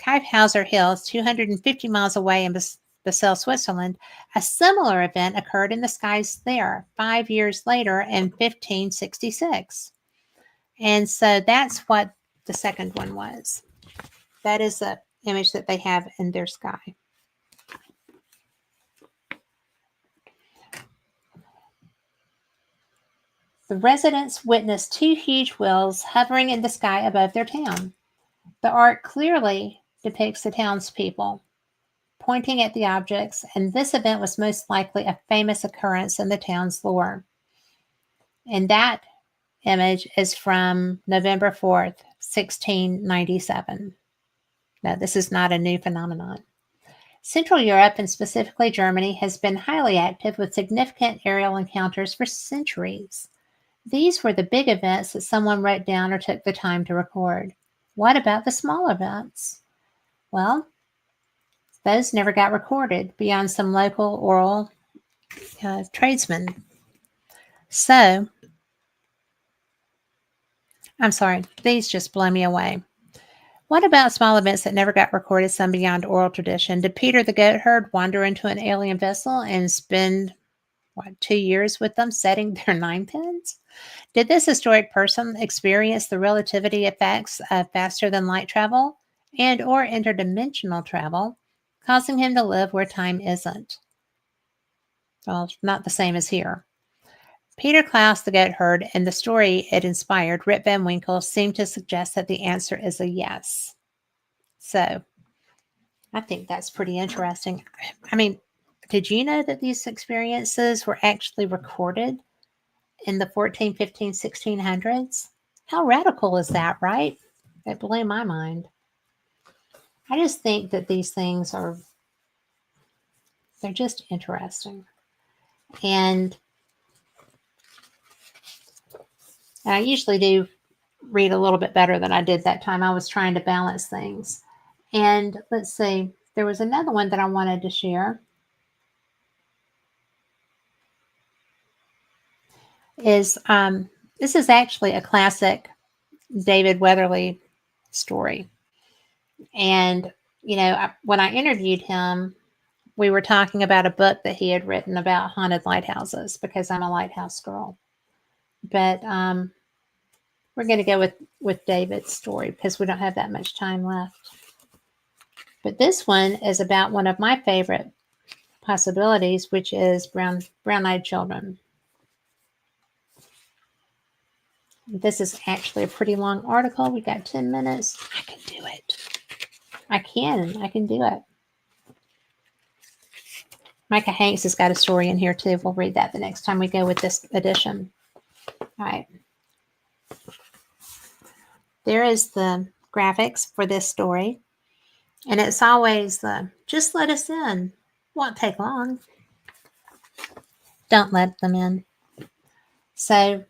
Kyffhauser Hills, 250 miles away in Basel, Switzerland, a similar event occurred in the skies there 5 years later in 1566. And so that's what the second one was. That is the image that they have in their sky. The residents witnessed 2 huge wheels hovering in the sky above their town. The art clearly depicts the townspeople pointing at the objects, and this event was most likely a famous occurrence in the town's lore. And that image is from November 4th, 1697. No, this is not a new phenomenon. Central Europe, and specifically Germany, has been highly active with significant aerial encounters for centuries. These were the big events that someone wrote down or took the time to record. What about the small events? Well, those never got recorded beyond some local oral tradesmen. So, I'm sorry, these just blow me away. What about small events that never got recorded, some beyond oral tradition? Did Peter the goat herd wander into an alien vessel and spend, 2 years with them setting their 9-pins? Did this historic person experience the relativity effects of faster than light travel and or interdimensional travel, causing him to live where time isn't? Well, not the same as here. Peter Klaus the goat herd and the story it inspired, Rip Van Winkle, seem to suggest that the answer is a yes. So, I think that's pretty interesting. I mean, did you know that these experiences were actually recorded in the 14, 15, 1600s? How radical is that, right? It blew my mind. I just think that these things they're just interesting. And I usually do read a little bit better than I did that time. I was trying to balance things. And let's see, there was another one that I wanted to share. This is actually a classic David Weatherly story. And, when I interviewed him, we were talking about a book that he had written about haunted lighthouses because I'm a lighthouse girl. But we're going to go with David's story because we don't have that much time left. But this one is about one of my favorite possibilities, which is brown-eyed children. This is actually a pretty long article. We got 10 minutes. I can do it. I can do it. Micah Hanks has got a story in here too. We'll read that the next time we go with this edition. All right. There is the graphics for this story. And it's always the, just let us in. Won't take long. Don't let them in. So,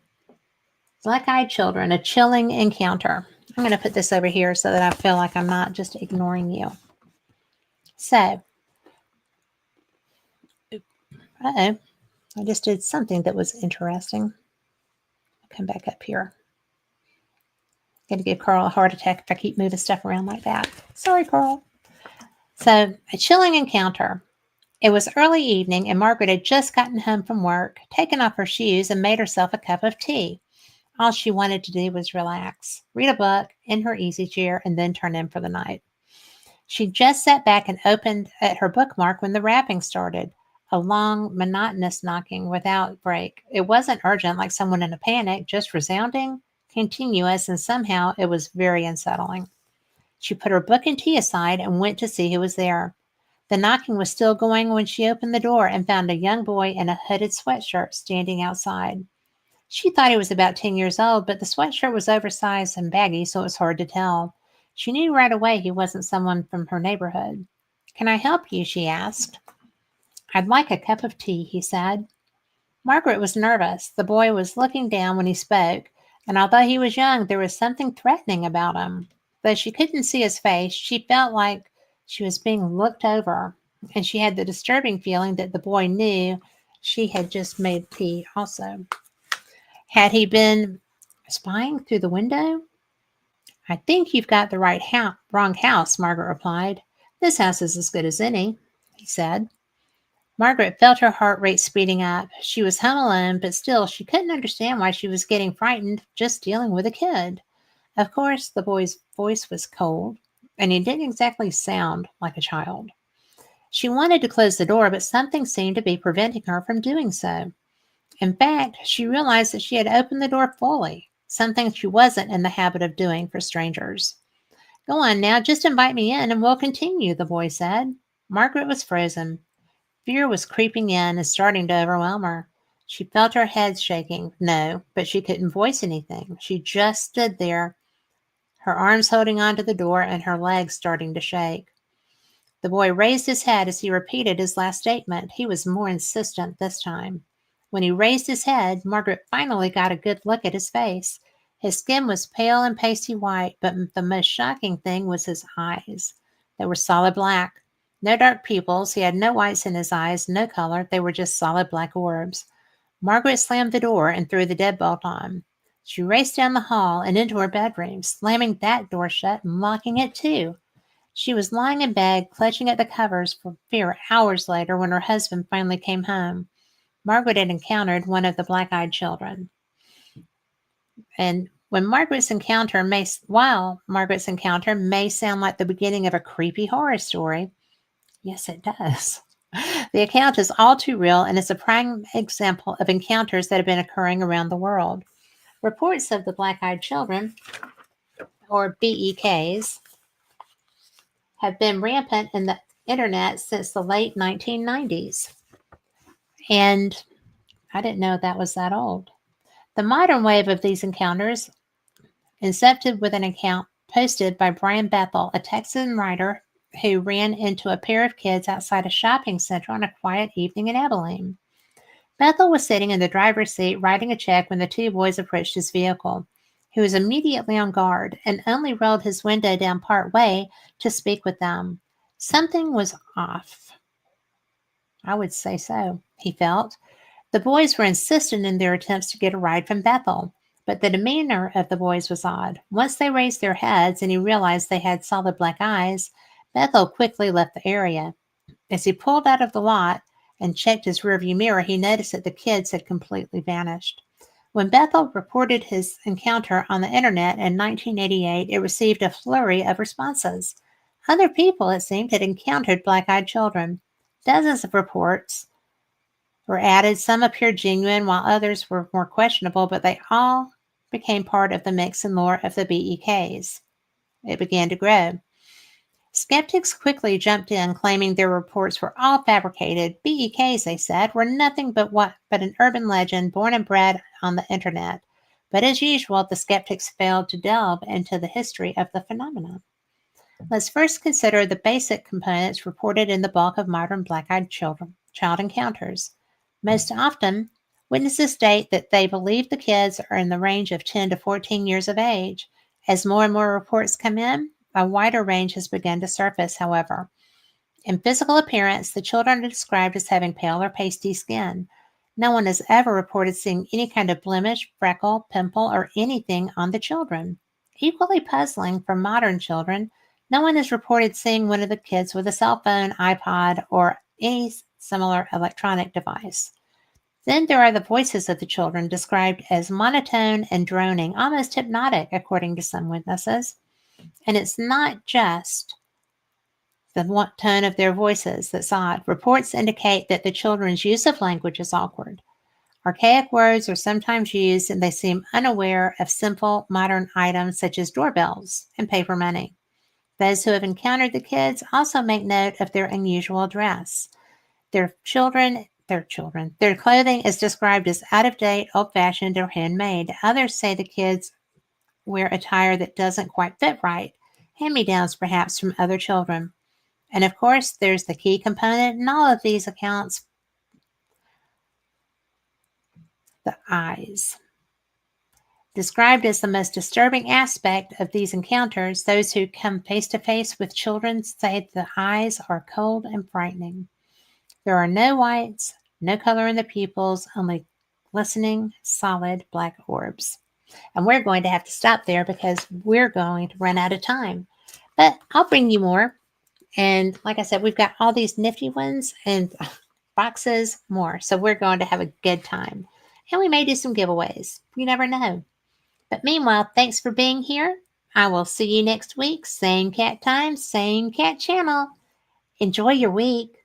black-eyed children, a chilling encounter. I'm going to put this over here so that I feel like I'm not just ignoring you. So, I just did something that was interesting. I'll come back up here. I'm going to give Carl a heart attack if I keep moving stuff around like that. Sorry, Carl. So, a chilling encounter. It was early evening, and Margaret had just gotten home from work, taken off her shoes, and made herself a cup of tea. All she wanted to do was relax, read a book in her easy chair, and then turn in for the night. She just sat back and opened at her bookmark when the rapping started, a long, monotonous knocking without break. It wasn't urgent like someone in a panic, just resounding, continuous, and somehow it was very unsettling. She put her book and tea aside and went to see who was there. The knocking was still going when she opened the door and found a young boy in a hooded sweatshirt standing outside. She thought he was about 10 years old, but the sweatshirt was oversized and baggy, so it was hard to tell. She knew right away he wasn't someone from her neighborhood. "Can I help you?" she asked. "I'd like a cup of tea," he said. Margaret was nervous. The boy was looking down when he spoke, and although he was young, there was something threatening about him. Though she couldn't see his face, she felt like she was being looked over, and she had the disturbing feeling that the boy knew she had just made tea also. Had he been spying through the window? "I think you've got the wrong house," Margaret replied. "This house is as good as any," he said. Margaret felt her heart rate speeding up. She was home alone, but still she couldn't understand why she was getting frightened just dealing with a kid. Of course, the boy's voice was cold, and he didn't exactly sound like a child. She wanted to close the door, but something seemed to be preventing her from doing so. In fact, she realized that she had opened the door fully, something she wasn't in the habit of doing for strangers. "Go on now, just invite me in and we'll continue," the boy said. Margaret was frozen. Fear was creeping in and starting to overwhelm her. She felt her head shaking. No, but she couldn't voice anything. She just stood there, her arms holding onto the door and her legs starting to shake. The boy raised his head as he repeated his last statement. He was more insistent this time. When he raised his head, Margaret finally got a good look at his face. His skin was pale and pasty white, but the most shocking thing was his eyes. They were solid black. No dark pupils. He had no whites in his eyes, no color. They were just solid black orbs. Margaret slammed the door and threw the deadbolt on. She raced down the hall and into her bedroom, slamming that door shut and locking it too. She was lying in bed, clutching at the covers for fear hours later when her husband finally came home. Margaret had encountered one of the black-eyed children. And while Margaret's encounter may sound like the beginning of a creepy horror story, yes, it does. The account is all too real and is a prime example of encounters that have been occurring around the world. Reports of the black-eyed children, or BEKs, have been rampant in the internet since the late 1990s. And I didn't know that was that old. The modern wave of these encounters incepted with an account posted by Brian Bethel, a Texan writer who ran into a pair of kids outside a shopping center on a quiet evening in Abilene. Bethel was sitting in the driver's seat writing a check when the two boys approached his vehicle. He was immediately on guard and only rolled his window down part way to speak with them. Something was off. I would say so, he felt. The boys were insistent in their attempts to get a ride from Bethel, but the demeanor of the boys was odd. Once they raised their heads and he realized they had solid black eyes, Bethel quickly left the area. As he pulled out of the lot and checked his rearview mirror, he noticed that the kids had completely vanished. When Bethel reported his encounter on the internet in 1988, it received a flurry of responses. Other people, it seemed, had encountered black-eyed children. Dozens of reports were added. Some appeared genuine, while others were more questionable, but they all became part of the mix and lore of the BEKs. It began to grow. Skeptics quickly jumped in, claiming their reports were all fabricated. BEKs, they said, were nothing but an urban legend born and bred on the internet. But as usual, the skeptics failed to delve into the history of the phenomenon. Let's first consider the basic components reported in the bulk of modern black-eyed child encounters. Most often, witnesses state that they believe the kids are in the range of 10 to 14 years of age. As more and more reports come in, a wider range has begun to surface, however. In physical appearance, the children are described as having pale or pasty skin. No one has ever reported seeing any kind of blemish, freckle, pimple, or anything on the children. Equally puzzling for modern children, no one has reported seeing one of the kids with a cell phone, iPod, or any similar electronic device. Then there are the voices of the children, described as monotone and droning, almost hypnotic, according to some witnesses. And it's not just the tone of their voices that's odd. Reports indicate that the children's use of language is awkward. Archaic words are sometimes used, and they seem unaware of simple modern items such as doorbells and paper money. Those who have encountered the kids also make note of their unusual dress. Their clothing is described as out-of-date, old-fashioned, or handmade. Others say the kids wear attire that doesn't quite fit right, hand-me-downs perhaps from other children. And of course, there's the key component in all of these accounts, the eyes. Described as the most disturbing aspect of these encounters, those who come face to face with children say the eyes are cold and frightening. There are no whites, no color in the pupils, only glistening, solid black orbs. And we're going to have to stop there because we're going to run out of time. But I'll bring you more. And like I said, we've got all these nifty ones and boxes more. So we're going to have a good time. And we may do some giveaways. You never know. But meanwhile, thanks for being here. I will see you next week. Same cat time, same cat channel. Enjoy your week.